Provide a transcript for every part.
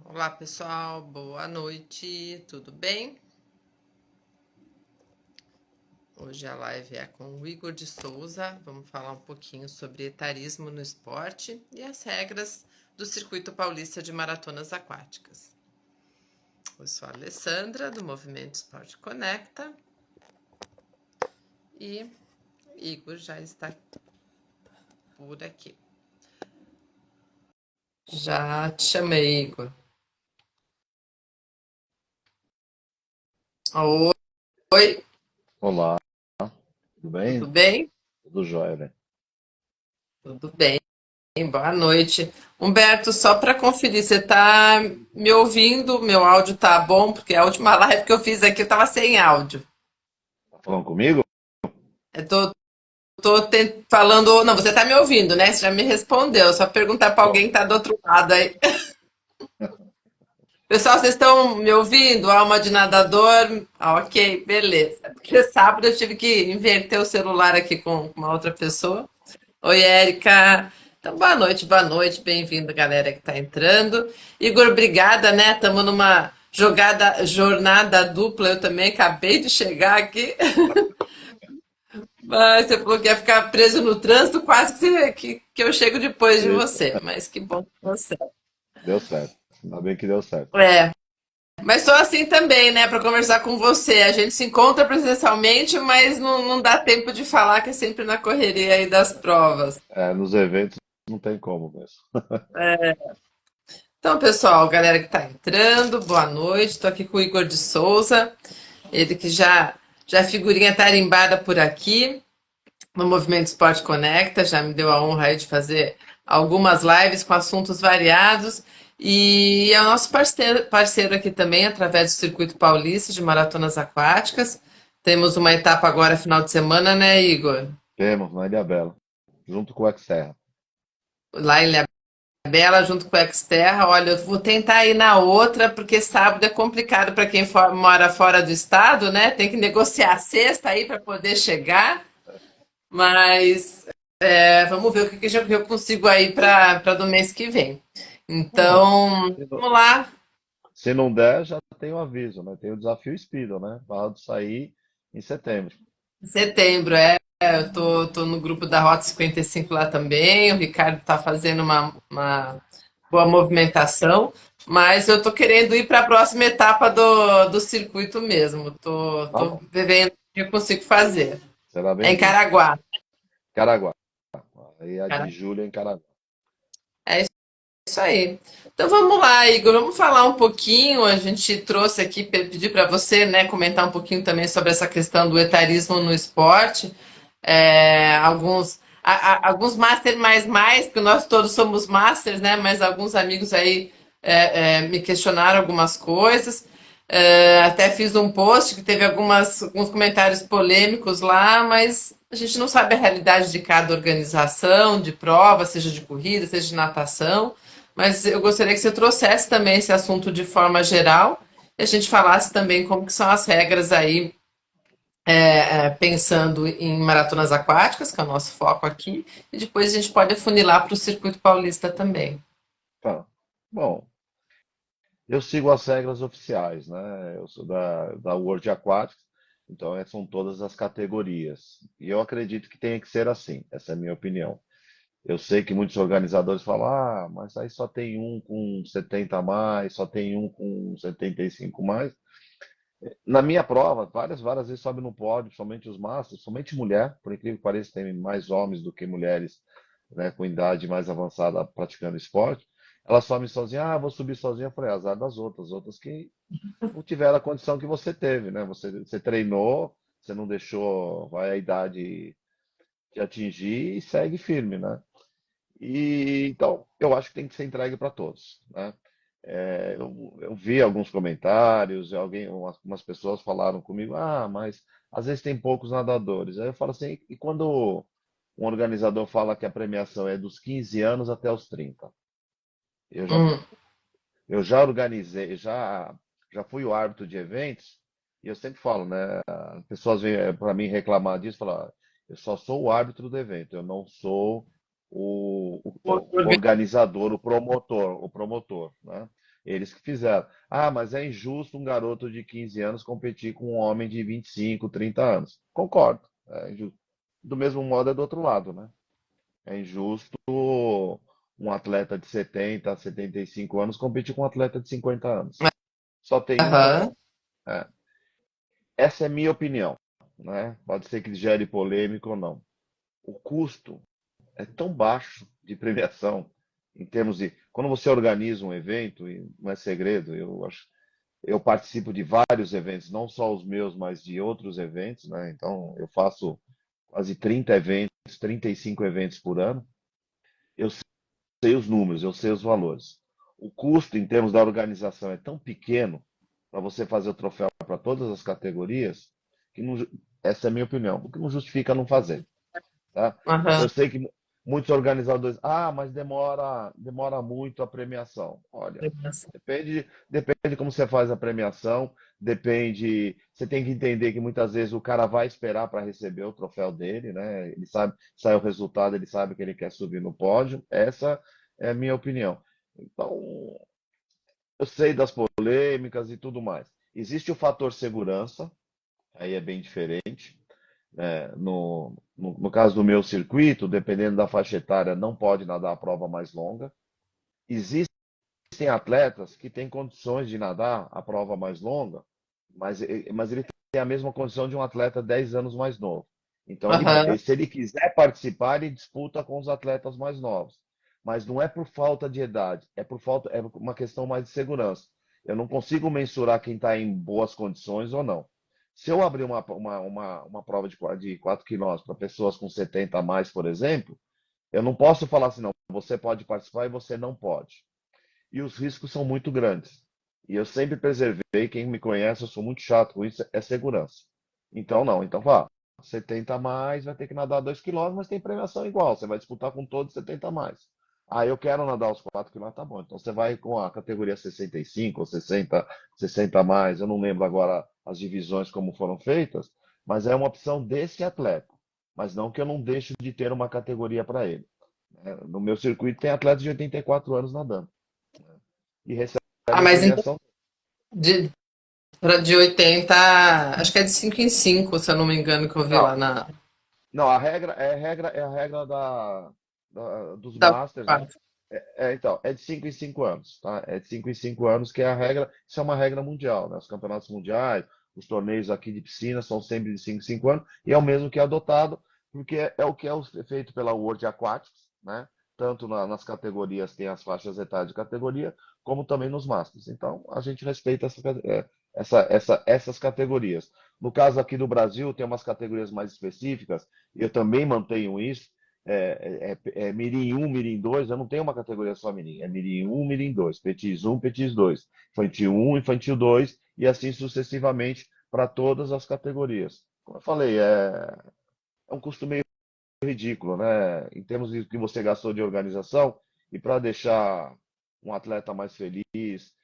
Olá, pessoal, boa noite, tudo bem? Hoje a live é com o Igor de Souza. Vamos falar um pouquinho sobre etarismo no esporte e as regras do Circuito Paulista de Maratonas Aquáticas. Eu sou a Alessandra, do Movimento Esporte Conecta, e Igor já está por aqui. Já te chamei, Igor. Oi, Olá, tudo tudo bem? bem? Tudo jóia, né? Tudo bem. Boa noite. Humberto, só para conferir, você está me ouvindo? Meu áudio tá bom? Porque a última live que eu fiz aqui eu estava sem áudio. Tá falando comigo? Eu falando. Não, você está me ouvindo, né? Você já me respondeu. Só perguntar para alguém Tô. que está do outro lado aí. Pessoal, vocês estão me ouvindo? Alma de nadador? Ah, ok, beleza. Porque sábado eu tive que inverter o celular aqui com uma outra pessoa. Oi, Érica. Então, boa noite, bem-vindo, galera que está entrando. Igor, obrigada, né? Estamos numa jornada dupla. Eu também acabei de chegar aqui, mas você falou que ia ficar preso no trânsito, quase que eu chego depois de Isso, você. Mas que bom que você. deu certo. Ainda bem que deu certo. É, mas sou assim também, né? Para conversar com você. A gente se encontra presencialmente, mas não dá tempo de falar, que é sempre na correria aí das provas. É, nos eventos não tem como mesmo. Então, pessoal, galera que está entrando, boa noite. Estou aqui com o Igor de Souza, ele que já é figurinha tarimbada por aqui no Movimento Esporte Conecta, já me deu a honra aí de fazer algumas lives com assuntos variados. E é o nosso parceiro aqui também, através do Circuito Paulista de Maratonas Aquáticas. Temos uma etapa agora, final de semana, né, Igor? Temos na Ilha Bela, junto com o Xterra. Lá em Bela junto com o Exterra. Olha, eu vou tentar ir na outra, porque sábado é complicado para quem mora fora do estado, né? Tem que negociar a sexta aí para poder chegar. Mas vamos ver o que eu consigo aí para do mês que vem. Não, Então, se não, vamos lá. se não der, já tem o aviso, né? Tem o desafio Speedo, né? Barra do Sair em setembro. Setembro, eu tô no grupo da Rota 55 lá também. O Ricardo tá fazendo uma boa movimentação, mas eu tô querendo ir para a próxima etapa do circuito mesmo. Tá Tô bom, vendo o que eu consigo fazer. será É em bem-vindo. Caraguá. Caraguá. Aí a de Cara. julho é em Caraguá. É isso aí. Então vamos lá, Igor, vamos falar um pouquinho. A gente trouxe aqui, pedir para você, né, comentar um pouquinho também sobre essa questão do etarismo no esporte. Alguns master mais, porque nós todos somos masters, né? Mas alguns amigos aí me questionaram algumas coisas. Até fiz um post que teve alguns comentários polêmicos lá, mas a gente não sabe a realidade de cada organização, de prova, seja de corrida, seja de natação. Mas eu gostaria que você trouxesse também esse assunto de forma geral e a gente falasse também como que são as regras aí, pensando em maratonas aquáticas, que é o nosso foco aqui, e depois a gente pode afunilar para o circuito paulista também. Tá. Bom, eu sigo as regras oficiais, né? Eu sou da World Aquatics, então são todas as categorias. E eu acredito que tenha que ser assim, essa é a minha opinião. Eu sei que muitos organizadores falam, ah, mas aí só tem um com 70 a mais, só tem um com 75 a mais. Na minha prova, várias vezes sobe no pódio, somente os masters, somente mulher, por incrível que pareça, tem mais homens do que mulheres, né, com idade mais avançada praticando esporte. Ela sobe sozinha, ah, vou subir sozinha. Eu falei, azar das outras que não tiveram a condição que você teve, né? Você treinou, você não deixou, vai a idade te atingir e segue firme, né? E então eu acho que tem que ser entregue para todos, né? Eu vi alguns comentários, umas pessoas falaram comigo, ah, mas às vezes tem poucos nadadores. Aí eu falo assim, e quando um organizador fala que a premiação é dos 15 anos até os 30? Eu já, Hum, eu já organizei, já fui o árbitro de eventos, e eu sempre falo, né? As pessoas vêm para mim reclamar disso, falar, eu só sou o árbitro do evento, eu não sou o organizador, o promotor, né? Eles que fizeram. Ah, mas é injusto um garoto de 15 anos competir com um homem de 25, 30 anos. Concordo. É injusto. Do mesmo modo é do outro lado, né? É injusto um atleta de 70, 75 anos competir com um atleta de 50 anos. Só tem uma. Aham. É, essa é minha opinião, né? Pode ser que gere polêmica ou não. O custo é tão baixo de premiação em termos de quando você organiza um evento, e não é segredo, eu participo de vários eventos, não só os meus, mas de outros eventos, né? Então eu faço quase 30 eventos, 35 eventos por ano. Eu sei os números, eu sei os valores. O custo em termos da organização é tão pequeno para você fazer o troféu para todas as categorias que não, essa é a minha opinião, o que não justifica não fazer. Tá? Eu Aham. sei que muitos organizadores, mas demora muito a premiação. Olha, depende como você faz a premiação, depende, você tem que entender que muitas vezes o cara vai esperar para receber o troféu dele, né? Ele sabe, sai o resultado, ele sabe que ele quer subir no pódio. Essa é a minha opinião. Então, eu sei das polêmicas e tudo mais. Existe o fator segurança, aí é bem diferente. No caso do meu circuito, dependendo da faixa etária, não pode nadar a prova mais longa. Existem atletas que têm condições de nadar a prova mais longa, mas ele tem a mesma condição de um atleta 10 anos mais novo. Então, Aham. se ele quiser participar, ele disputa com os atletas mais novos. Mas não é por falta de idade, é uma questão mais de segurança. Eu não consigo mensurar quem está em boas condições ou não. Se eu abrir uma prova de 4 quilômetros para pessoas com 70 a mais, por exemplo, eu não posso falar assim, não, você pode participar e você não pode. E os riscos são muito grandes. E eu sempre preservei, quem me conhece, eu sou muito chato com isso, é segurança. Então, não. Então, 70 a mais, vai ter que nadar 2 quilômetros, mas tem premiação igual. Você vai disputar com todos 70 a mais. Ah, eu quero nadar os 4 quilômetros, tá bom. Então, você vai com a categoria 65 ou 60 a mais. Eu não lembro agora as divisões como foram feitas, mas é uma opção desse atleta. Mas não que eu não deixe de ter uma categoria para ele. No meu circuito tem atletas de 84 anos nadando e Ah, recebe a mas então, premiação. de, de 80, acho que é de 5 em 5, se eu não me engano, que eu vi Não, lá na. não, a regra dos Da Masters, né? parte. Então, é de 5 em 5 anos, tá? É de 5 em 5 anos que é a regra, isso é uma regra mundial, né? Os campeonatos mundiais, os torneios aqui de piscina são sempre de 5 em 5 anos, e é o mesmo que é adotado, porque é o que é feito pela World Aquatics, né? Tanto nas categorias, tem as faixas etárias de categoria, como também nos Masters. Então, a gente respeita essas categorias. No caso aqui do Brasil, tem umas categorias mais específicas, e eu também mantenho isso, Mirim 1, Mirim 2, eu não tenho uma categoria só Mirim, é Mirim 1, Mirim 2, Petis 1, Petis 2, Infantil 1, Infantil 2 e assim sucessivamente para todas as categorias. Como eu falei, é um custo meio ridículo, né? Em termos de que você gastou de organização e para deixar um atleta mais feliz.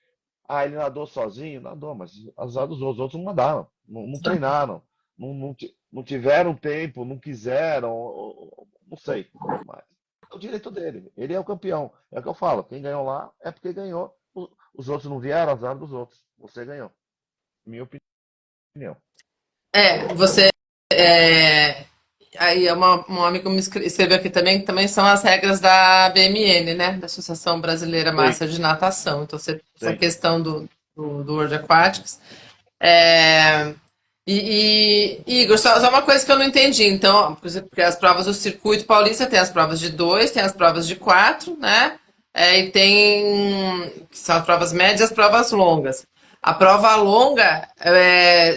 Ah, ele nadou sozinho? Nadou, mas azar dos outros, os outros não nadaram, não treinaram, não tiveram tempo, não quiseram, não sei. Mas é o direito dele. Ele é o campeão. É o que eu falo. Quem ganhou lá é porque ganhou. Os outros não vieram, azar dos outros. Você ganhou. Minha opinião. Você. É, aí um amigo me escreveu aqui também, que também são as regras da BMN, né? Da Associação Brasileira Sei, Master de Natação. Então, essa sei. questão do World Aquatics. É, Igor, só uma coisa que eu não entendi. Então, por exemplo, porque as provas do Circuito Paulista tem as provas de 2, tem as provas de 4, né? E tem que são as provas médias e as provas longas. A prova longa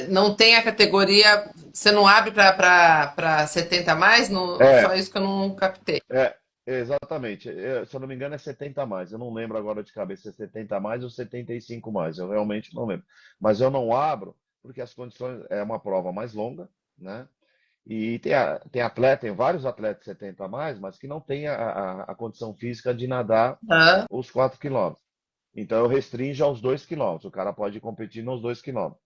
não tem a categoria, você não abre para 70 a mais? Só É, isso que eu não captei. É, exatamente. Se eu não me engano, é 70 a mais. Eu não lembro agora de cabeça se é 70 a mais ou 75 a mais. Eu realmente não lembro. Mas eu não abro porque as condições é uma prova mais longa, né? E tem vários atletas 70 a mais, mas que não têm a condição física de nadar Hã? os 4 quilômetros. Então eu restringo aos 2 quilômetros. O cara pode competir nos 2 quilômetros.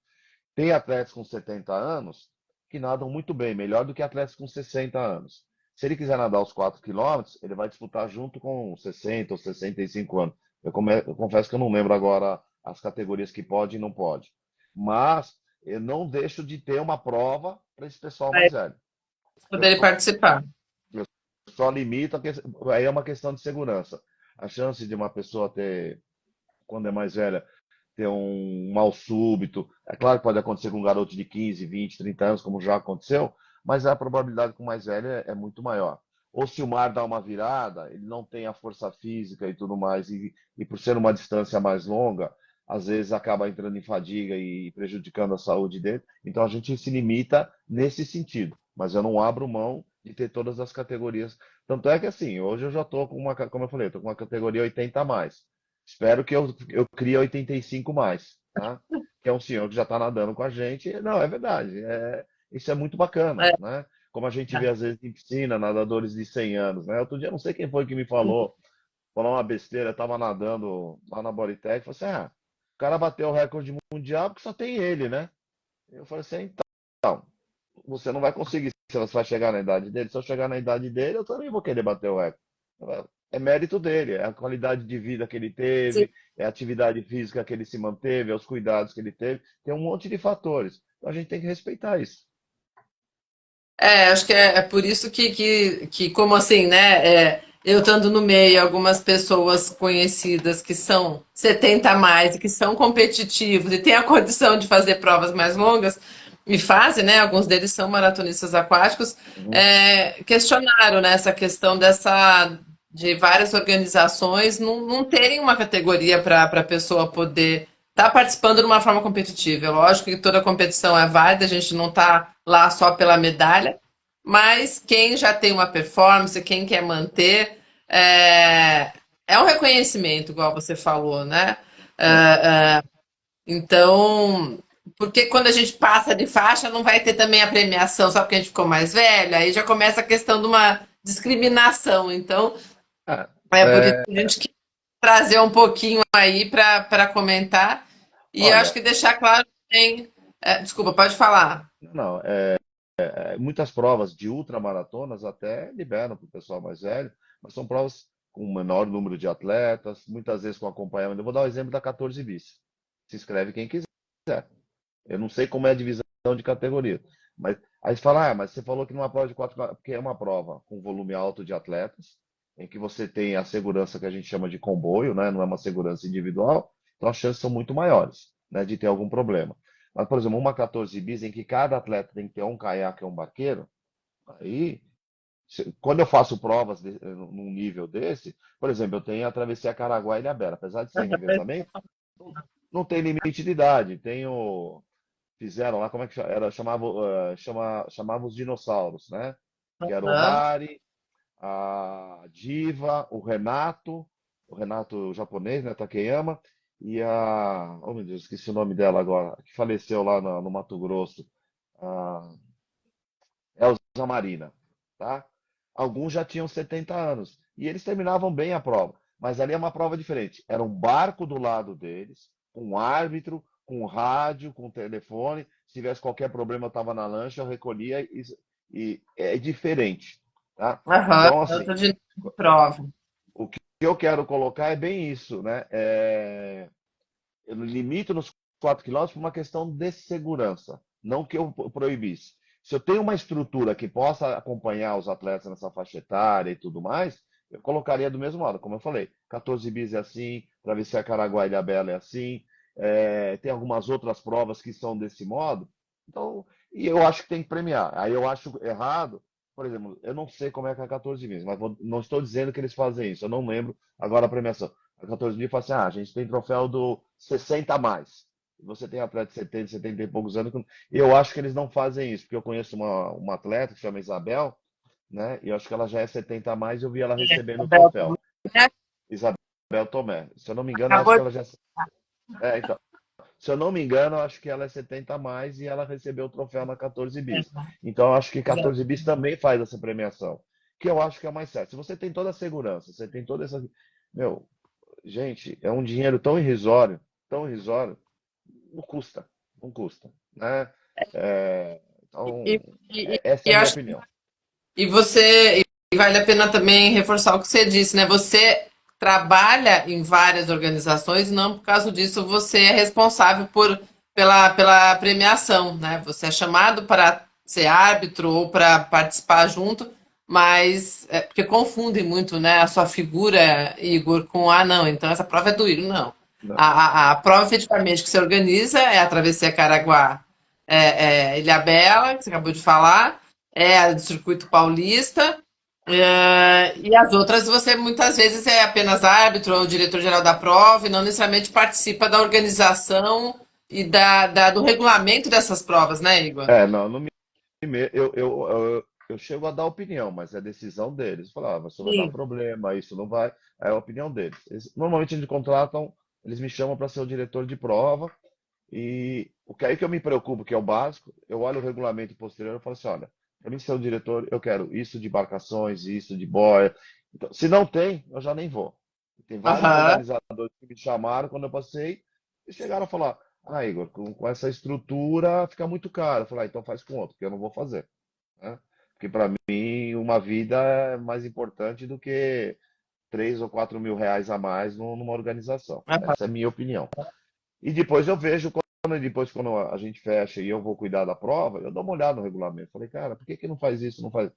Tem atletas com 70 anos que nadam muito bem, melhor do que atletas com 60 anos. Se ele quiser nadar os 4 quilômetros, ele vai disputar junto com 60 ou 65 anos. Eu confesso que eu não lembro agora as categorias que pode e não pode. Mas eu não deixo de ter uma prova para esse pessoal Para mais velho. Eu poderem participar. só limito, aí é uma questão de segurança. A chance de uma pessoa ter, quando é mais velha, ter um mal súbito, é claro que pode acontecer com um garoto de 15, 20, 30 anos, como já aconteceu, mas a probabilidade com o mais velho é muito maior. Ou se o mar dá uma virada, ele não tem a força física e tudo mais, e por ser uma distância mais longa, às vezes acaba entrando em fadiga e prejudicando a saúde dele. Então a gente se limita nesse sentido, mas eu não abro mão de ter todas as categorias. Tanto é que assim, hoje eu já estou com uma, como eu falei, estou com uma categoria 80 a mais. Espero que eu crie 85 mais, tá? Que é um senhor que já está nadando com a gente. Não, é verdade. Isso é muito bacana, É, né? Como a gente vê às vezes em piscina, nadadores de 100 anos, né? Outro dia, não sei quem foi que me falou uma besteira, eu estava nadando lá na Bodytech, falei assim, o cara bateu o recorde mundial porque só tem ele, né? Eu falei assim, então, você não vai conseguir se você vai chegar na idade dele. Se eu chegar na idade dele, eu também vou querer bater o recorde. É mérito dele, é a qualidade de vida que ele sim. teve, é a atividade física que ele se manteve, é os cuidados que ele teve. Tem um monte de fatores. Então a gente tem que respeitar isso. Acho que é por isso que como assim, né? Eu estando no meio, algumas pessoas conhecidas que são 70 a mais e que são competitivos e têm a condição de fazer provas mais longas, e fazem, né? Alguns deles são maratonistas aquáticos, Uhum. questionaram, né, essa questão de várias organizações não terem uma categoria para a pessoa poder estar participando de uma forma competitiva. É lógico que toda competição é válida, a gente não está lá só pela medalha, mas quem já tem uma performance, quem quer manter, é um reconhecimento, igual você falou, né? É, Então, porque quando a gente passa de faixa, não vai ter também a premiação só porque a gente ficou mais velha, aí já começa a questão de uma discriminação. Então, é, é por isso é, que a gente quer trazer um pouquinho aí para comentar. E eu acho olha, que deixar claro também. Desculpa, pode falar. não, muitas provas de ultramaratonas até liberam para o pessoal mais velho, mas são provas com um menor número de atletas, muitas vezes com acompanhamento. Eu vou dar o exemplo da 14 bis. Se inscreve quem quiser. Eu não sei como é a divisão de categoria. Mas aí você fala, mas você falou que numa prova de 4 porque é uma prova com volume alto de atletas, em que você tem a segurança que a gente chama de comboio, né? Não é uma segurança individual, então as chances são muito maiores, né, de ter algum problema. Mas, por exemplo, uma 14 bis em que cada atleta tem que ter um caiaque ou um barqueiro, aí, quando eu faço provas num nível desse, por exemplo, eu tenho a travessia Caraguá e Ilhabela, apesar de ser revezamento, não, não tem limite de idade, tenho fizeram lá, como é que era? Chamava os dinossauros, né? Que era o Aham. Hari, a Diva, o Renato japonês, né? Takeyama, e oh meu Deus, esqueci o nome dela agora, que faleceu lá no Mato Grosso, a Elza Marina, tá? Alguns já tinham 70 anos e eles terminavam bem a prova, mas ali é uma prova diferente. Era um barco do lado deles, com um árbitro, com um rádio, com um telefone. Se tivesse qualquer problema, eu estava na lancha, eu recolhia e é diferente, tá? Aham, Então, eu assim, tô de prova. o que eu quero colocar é bem isso, né? Eu limito nos 4 quilômetros por uma questão de segurança, não que eu proibisse. Se eu tenho uma estrutura que possa acompanhar os atletas nessa faixa etária e tudo mais, eu colocaria do mesmo modo, como eu falei. 14 bis é assim, Travessia Caraguá e Ilhabela é assim, tem algumas outras provas que são desse modo. Então, e eu acho que tem que premiar. Aí eu acho errado, por exemplo, eu não sei como é que é a 14 bis, mas não estou dizendo que eles fazem isso, eu não lembro agora a premiação. A 14 mil fala assim: a gente tem troféu do 60 a mais. Você tem atleta de 70, 70 e poucos anos. Eu acho que eles não fazem isso, porque eu conheço uma atleta que chama Isabel, né? E eu acho que ela já é 70 a mais e eu vi ela recebendo o Isabel troféu. Tomé Isabel Tomé. Se eu não me engano, eu acho acabou que de. ela já. Então. Se eu não me engano, eu acho que ela é 70 a mais e ela recebeu o troféu na 14 bis. Então, eu acho que 14 bis também faz essa premiação, que eu acho que é mais certo. Se você tem toda a segurança, você tem toda essa. Meu, gente, é um dinheiro tão irrisório, não custa, não custa, né? Então, E, e, essa é e a minha acho opinião. e você e vale a pena também reforçar o que você disse, né? Você trabalha em várias organizações e não por causa disso você é responsável pela premiação, né? Você é chamado para ser árbitro ou para participar junto, mas é porque confundem muito, né, a sua figura, Igor, com não, então essa prova é do Igor, não. Não, A prova efetivamente que você organiza é a Travessia Caraguá, Ilhabela, que você acabou de falar, é a do Circuito Paulista, e as outras você muitas vezes é apenas árbitro ou diretor-geral da prova e não necessariamente participa da organização e do regulamento dessas provas, né, Igor? não, no eu chego a dar opinião, mas é decisão deles. Falar, isso vai dar Sim. problema, isso não vai. É a opinião deles. Normalmente eles contratam, eles me chamam para ser o diretor de prova. E o que aí que eu me preocupo, que é o básico, eu olho o regulamento posterior e falo assim, olha, para mim ser o diretor, eu quero isso de embarcações, isso de boia. Então, se não tem, eu já nem vou. Tem vários Aham. organizadores que me chamaram quando eu passei e chegaram a falar, Igor, com essa estrutura fica muito caro. Eu falei, então faz com outro, que eu não vou fazer, né? Porque para mim uma vida é mais importante do que 3 ou 4 mil reais a mais numa organização. Essa é a minha opinião. E depois eu vejo, quando a gente fecha e eu vou cuidar da prova, eu dou uma olhada no regulamento. Falei, cara, por que que não faz isso? Não faz.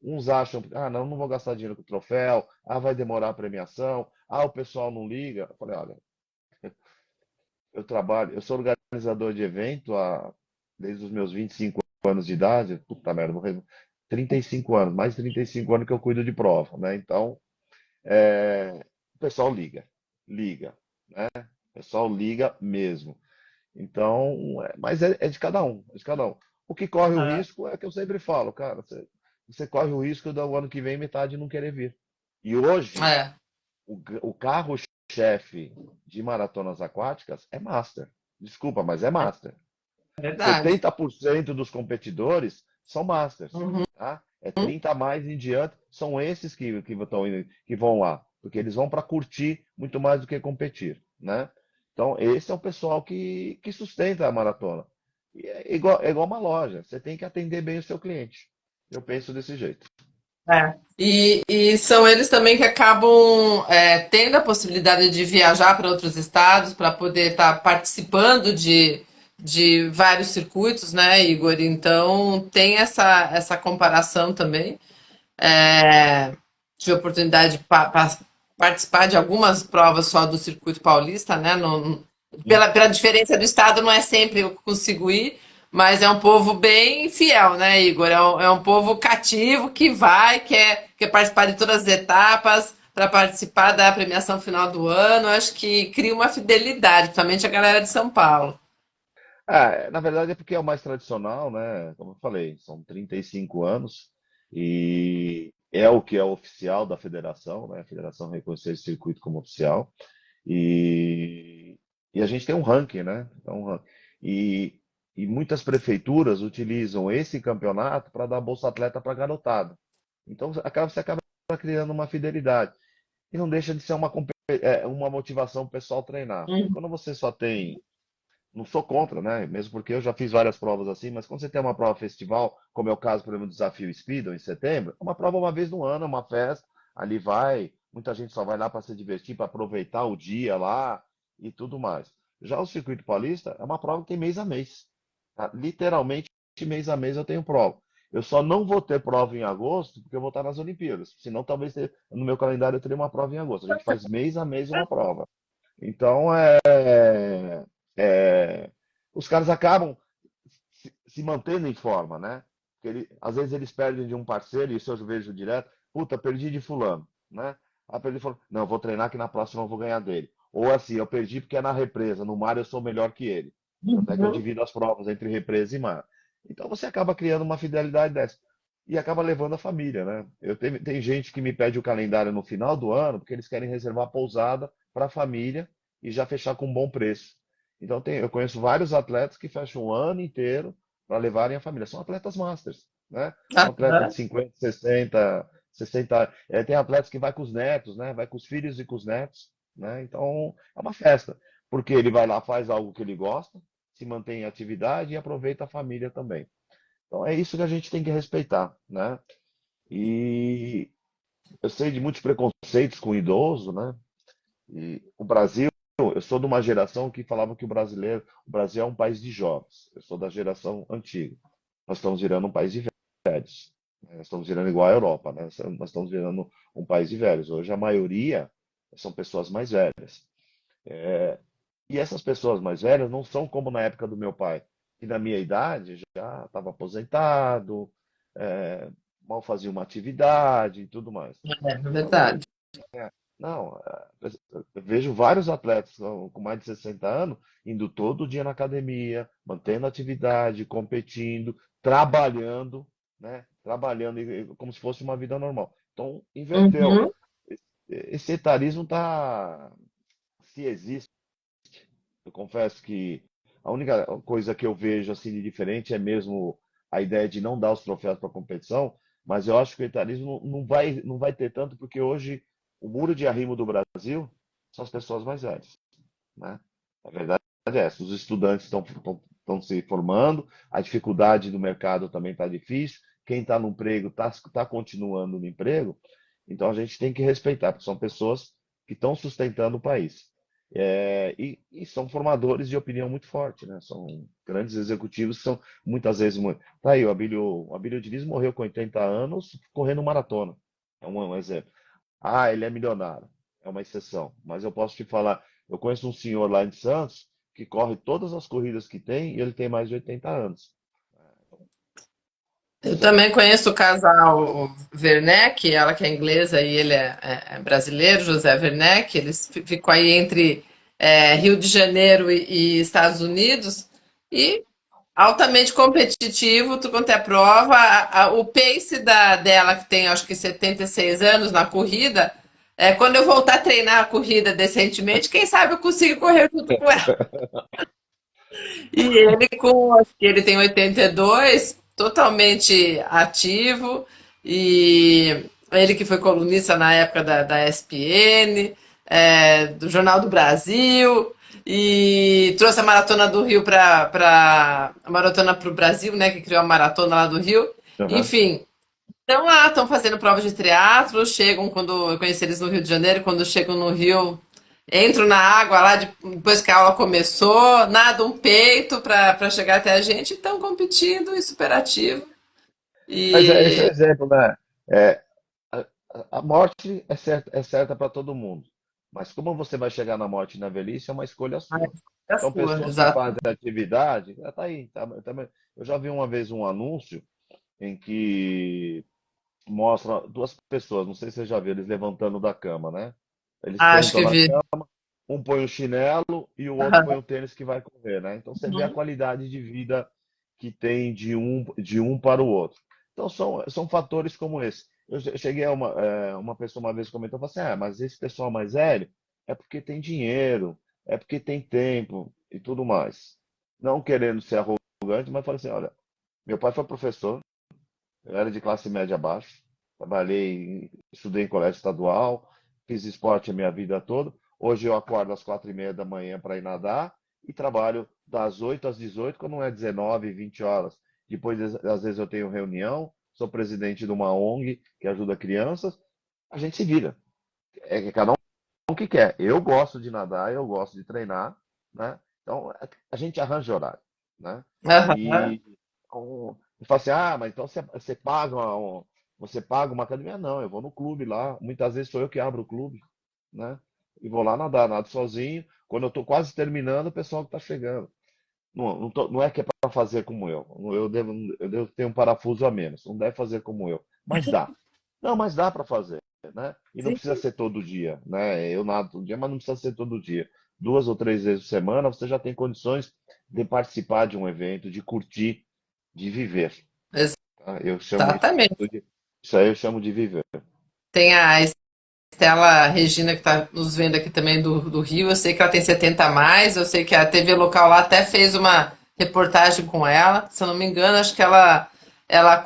Uns acham, não, não vou gastar dinheiro com troféu, vai demorar a premiação, o pessoal não liga. Eu falei, olha, eu sou organizador de evento desde os meus 25 anos de idade, puta merda, 35 anos, mais de 35 anos que eu cuido de prova, né? Então, o pessoal liga, né? O pessoal liga mesmo. Então, mas é de cada um, é de cada um. O que corre o Aham. risco é que eu sempre falo, cara, você corre o risco do ano que vem metade não querer vir. E hoje, É, o carro-chefe de maratonas aquáticas é Master. Desculpa, mas é Master. é verdade. 70% dos competidores são Masters, Uhum. tá? É 30 a mais em diante, são esses que vão lá, porque eles vão para curtir muito mais do que competir, né? Então, esse é o pessoal que sustenta a maratona. E é igual uma loja, você tem que atender bem o seu cliente. Eu penso desse jeito. É. E são eles também que acabam tendo a possibilidade de viajar para outros estados para poder estar participando de vários circuitos, né, Igor? Então tem essa comparação também. Tive a oportunidade de participar de algumas provas só do circuito paulista, né? Pela diferença do estado, não é sempre eu consigo ir, mas é um povo bem fiel, né, Igor? É um povo cativo que vai, quer participar de todas as etapas para participar da premiação final do ano. Acho que cria uma fidelidade, principalmente a galera de São Paulo. Na verdade é porque é o mais tradicional, né? Como eu falei, são 35 anos e é o que é oficial da federação, né? A federação reconheceu esse circuito como oficial e, e a gente tem um ranking, né? E, e muitas prefeituras utilizam esse campeonato para dar bolsa atleta para garotada. Então você acaba criando uma fidelidade e não deixa de ser uma motivação para o pessoal treinar. Porque Uhum. quando você só tem não sou contra, né? Mesmo porque eu já fiz várias provas assim, mas quando você tem uma prova festival, como é o caso, por exemplo, do Desafio Speedway em setembro, é uma prova uma vez no ano, é uma festa, ali vai, muita gente só vai lá para se divertir, para aproveitar o dia lá e tudo mais. Já o Circuito Paulista é uma prova que tem mês a mês. Tá? Literalmente, mês a mês eu tenho prova. Eu só não vou ter prova em agosto, porque eu vou estar nas Olimpíadas. Senão, talvez no meu calendário eu teria uma prova em agosto. A gente faz mês a mês uma prova. Então, é, os caras acabam se mantendo em forma, né? Porque às vezes eles perdem de um parceiro, e isso eu vejo direto, puta, perdi de fulano, né? Perdi de fulano. Não, eu vou treinar que na próxima eu vou ganhar dele. Ou assim, eu perdi porque é na represa, no mar eu sou melhor que ele. Tanto é que eu Uhum. divido as provas entre represa e mar. Então você acaba criando uma fidelidade dessa. E acaba levando a família, né? Tem gente que me pede o calendário no final do ano, porque eles querem reservar pousada para a família e já fechar com um bom preço. Então eu conheço vários atletas que fecham o ano inteiro para levarem a família. São atletas masters, né? São atletas de Aham. 50, 60. Tem atletas que vai com os netos, né? Vai com os filhos e com os netos, né? Então é uma festa, porque ele vai lá, faz algo que ele gosta, se mantém em atividade e aproveita a família também. Então é isso que a gente tem que respeitar, né? E, eu sei de muitos preconceitos com o idoso, né? E o Brasil, eu sou de uma geração que falava que o Brasil é um país de jovens. Eu sou da geração antiga. Nós estamos virando um país de velhos. Nós estamos virando igual à Europa, né? Nós estamos virando um país de velhos. Hoje a maioria são pessoas mais velhas. E essas pessoas mais velhas não são como na época do meu pai, que na minha idade já estava aposentado, é, mal fazia uma atividade e tudo mais. É Então, verdade. não, eu vejo vários atletas com mais de 60 anos indo todo dia na academia, mantendo atividade, competindo, trabalhando, né? Trabalhando como se fosse uma vida normal. Então, inverteu. Uhum. Esse etarismo tá, se existe, eu confesso que a única coisa que eu vejo assim de diferente é mesmo a ideia de não dar os troféus para a competição, mas eu acho que o etarismo não vai ter tanto porque hoje o muro de arrimo do Brasil são as pessoas mais velhas, né? A verdade é essa, os estudantes estão se formando, a dificuldade do mercado também está difícil, quem está no emprego está continuando no emprego, então a gente tem que respeitar, porque são pessoas que estão sustentando o país. E são formadores de opinião muito forte, né? São grandes executivos que são muitas vezes. Tá aí, o Abílio Diniz morreu com 80 anos correndo maratona. É um exemplo. Ah, ele é milionário. É uma exceção. Mas eu posso te falar, eu conheço um senhor lá em Santos que corre todas as corridas que tem e ele tem mais de 80 anos. Eu São, também conheço o casal Werneck, ela que é inglesa e ele é brasileiro, José Werneck. Eles ficam aí entre Rio de Janeiro e Estados Unidos e altamente competitivo, tu quanto é prova. O pace dela, que tem acho que 76 anos na corrida, quando eu voltar a treinar a corrida decentemente, quem sabe eu consigo correr junto com ela. E ele acho que ele tem 82, totalmente ativo, e ele que foi colunista na época da ESPN, do Jornal do Brasil, e trouxe a Maratona do Rio para a Maratona para o Brasil, né, que criou a Maratona lá do Rio. aham. Enfim, estão lá, estão fazendo provas de triatlo, chegam quando eu conheci eles no Rio de Janeiro, quando chegam no Rio, entro na água lá depois que a aula começou, nada um peito para chegar até a gente, estão competindo e superativo. Mas esse é o E exemplo, né? É, a, a morte é certa para todo mundo. Mas como você vai chegar na morte e na velhice é uma escolha ai, sua. é a Então, sua, pessoas que exato. fazem atividade, tá aí. Eu já vi uma vez um anúncio em que mostra duas pessoas, não sei se você já viu, eles levantando da cama, né? Eles Acho sentam que na vi. cama, um põe o chinelo e o outro põe o tênis que vai correr, né? Então você vê a Uhum. qualidade de vida que tem de um para o outro. Então são fatores como esse. Eu cheguei a uma pessoa uma vez comentou, falou assim, mas esse pessoal mais velho é porque tem dinheiro, é porque tem tempo e tudo mais. Não querendo ser arrogante, mas falei assim, olha, meu pai foi professor, eu era de classe média baixa, estudei em colégio estadual, fiz esporte a minha vida toda. Hoje eu acordo às 4:30 da manhã para ir nadar e trabalho das 8 às 18, quando não é 19, 20 horas. Depois, às vezes, eu tenho reunião, sou presidente de uma ONG que ajuda crianças. A gente se vira. É que cada um que quer. Eu gosto de nadar, eu gosto de treinar, né? Então, a gente arranja horário, né? Aham. E e fala assim, mas então você paga uma academia? Não, eu vou no clube lá. Muitas vezes sou eu que abro o clube, né? E vou lá nadar, nado sozinho. Quando eu estou quase terminando, o pessoal que está chegando. Não é que é para fazer como eu. Eu devo ter um parafuso a menos. Não deve fazer como eu. Mas dá. Não, mas dá para fazer, né? E não Sim, precisa ser todo dia, né? Eu nado todo dia, mas não precisa ser todo dia. 2 ou 3 vezes por semana, você já tem condições de participar de um evento, de curtir, de viver, tá? Eu chamo exatamente. isso aí eu chamo de viver. Tem a Estela Regina, que está nos vendo aqui também do Rio, eu sei que ela tem 70 a mais, eu sei que a TV local lá até fez uma reportagem com ela, se eu não me engano, acho que ela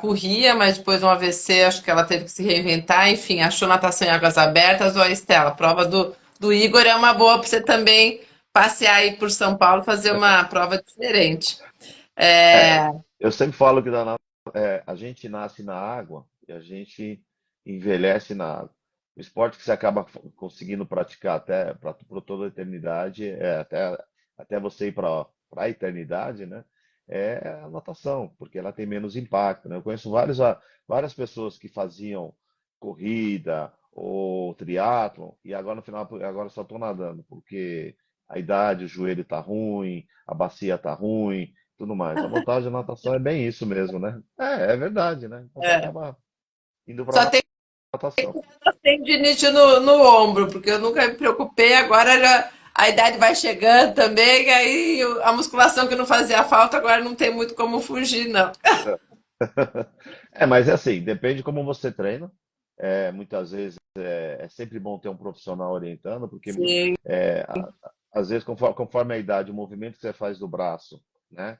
corria, mas depois de um AVC, acho que ela teve que se reinventar, enfim, achou natação em águas abertas. Ó, Estela, a prova do Igor é uma boa para você também passear aí por São Paulo, fazer uma prova diferente. É, É, eu sempre falo que a gente nasce na água e a gente envelhece na água. O esporte que você acaba conseguindo praticar até por toda a eternidade, até você ir para a eternidade, né? É a natação, porque ela tem menos impacto, né? Eu conheço várias pessoas que faziam corrida ou triatlon e agora no final agora só estão nadando, porque a idade, o joelho tá ruim, a bacia tá ruim, tudo mais. A vantagem da natação é bem isso mesmo, né? É verdade, né? Então você É. acaba indo Só para tem natação. tendinite no ombro, porque eu nunca me preocupei, agora a idade vai chegando também, aí a musculação que não fazia falta, agora não tem muito como fugir, não. Mas é assim, depende de como você treina. Muitas vezes é sempre bom ter um profissional orientando, porque Sim. às vezes conforme a idade, o movimento que você faz do braço, né?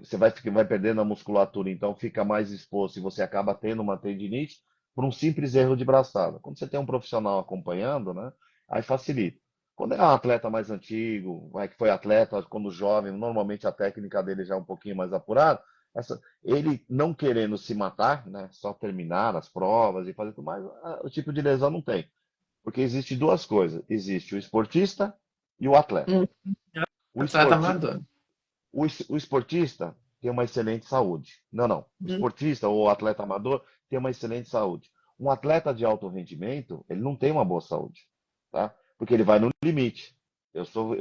Você vai perdendo a musculatura, então fica mais exposto e você acaba tendo uma tendinite por um simples erro de braçada. Quando você tem um profissional acompanhando, né? Aí facilita. Quando é um atleta mais antigo, que foi atleta quando jovem, normalmente a técnica dele já é um pouquinho mais apurada. Ele não querendo se matar, né? Só terminar as provas e fazer tudo mais, o tipo de lesão não tem. Porque existe duas coisas: existe o esportista e o atleta. Um O atleta esporti, amador. o esportista tem uma excelente saúde. Não, não. O Uhum. esportista ou o atleta amador tem uma excelente saúde. Um atleta de alto rendimento, ele não tem uma boa saúde, tá? Porque ele vai no limite. Eu sou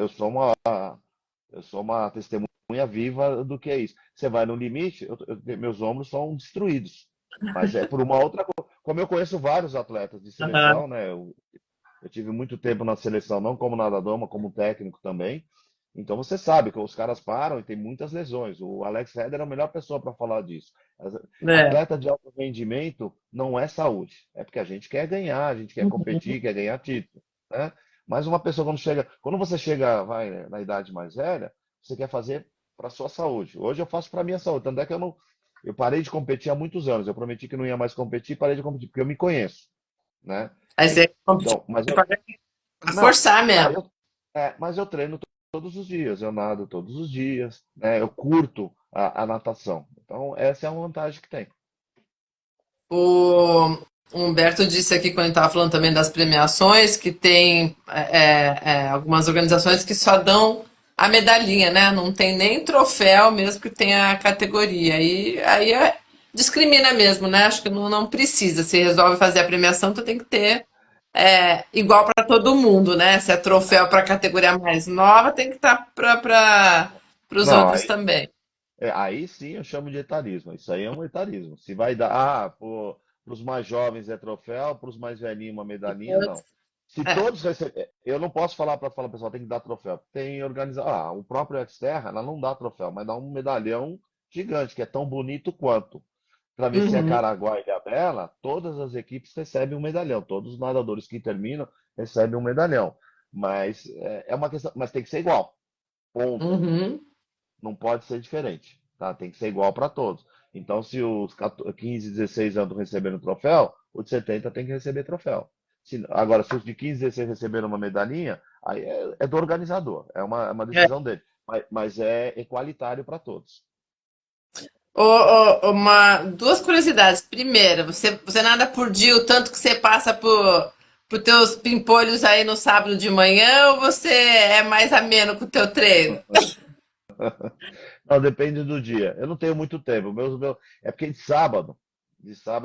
uma testemunha viva do que é isso. Você vai no limite, meus ombros são destruídos. Mas é por uma outra coisa. Como eu conheço vários atletas de Aham. seleção, né? Eu tive muito tempo na seleção, não como nadador, mas como técnico também. Então você sabe que os caras param e tem muitas lesões. O Alex Heder é a melhor pessoa para falar disso. É. Atleta de alto rendimento não é saúde. É porque a gente quer ganhar, a gente quer Uhum. competir, quer ganhar título, né? Mas uma pessoa quando você chega, vai, na idade mais velha, você quer fazer para sua saúde. Hoje eu faço para minha saúde. Tanto é que eu parei de competir há muitos anos. Eu prometi que não ia mais competir, parei de competir porque eu me conheço, né? Aí você competiu Então, mas eu, pra não, forçar mesmo. mas eu treino todos os dias, eu nado todos os dias, né? Eu curto a natação. Então, essa é a vantagem que tem. O Humberto disse aqui, quando ele estava falando também das premiações, que tem algumas organizações que só dão a medalhinha, né? Não tem nem troféu mesmo que tenha a categoria. Aí discrimina mesmo, né? Acho que não precisa. Se resolve fazer a premiação, tu tem que ter igual para todo mundo, né? Se é troféu para a categoria mais nova, tem que estar para os Não, outros aí, também. aí sim eu chamo de etarismo. Isso aí é um etarismo. Se vai dar, para os mais jovens é troféu, para os mais velhinhos uma medalhinha, não. Se É. todos receberem, eu não posso falar para falar, pessoal, tem que dar troféu. Tem organizar, o próprio Xterra, ela não dá troféu, mas dá um medalhão gigante, que é tão bonito quanto. Para vencer a Uhum, Caraguá e Ilhabela, todas as equipes recebem um medalhão. Todos os nadadores que terminam recebem um medalhão. Mas é uma questão, mas tem que ser igual. Ponto. uhum. Não pode ser diferente, tá? Tem que ser igual para todos. Então, se os 15, 16 anos recebendo troféu, os de 70 tem que receber troféu. Agora, se os de 15, 16 receberam uma medalhinha, aí é do organizador, é uma decisão dele. Mas é equalitário para todos. Duas curiosidades. Primeira, você nada por dia o tanto que você passa por teus pimpolhos aí no sábado de manhã ou você é mais ameno com o teu treino? Não, depende do dia. Eu não tenho muito tempo. É porque de sábado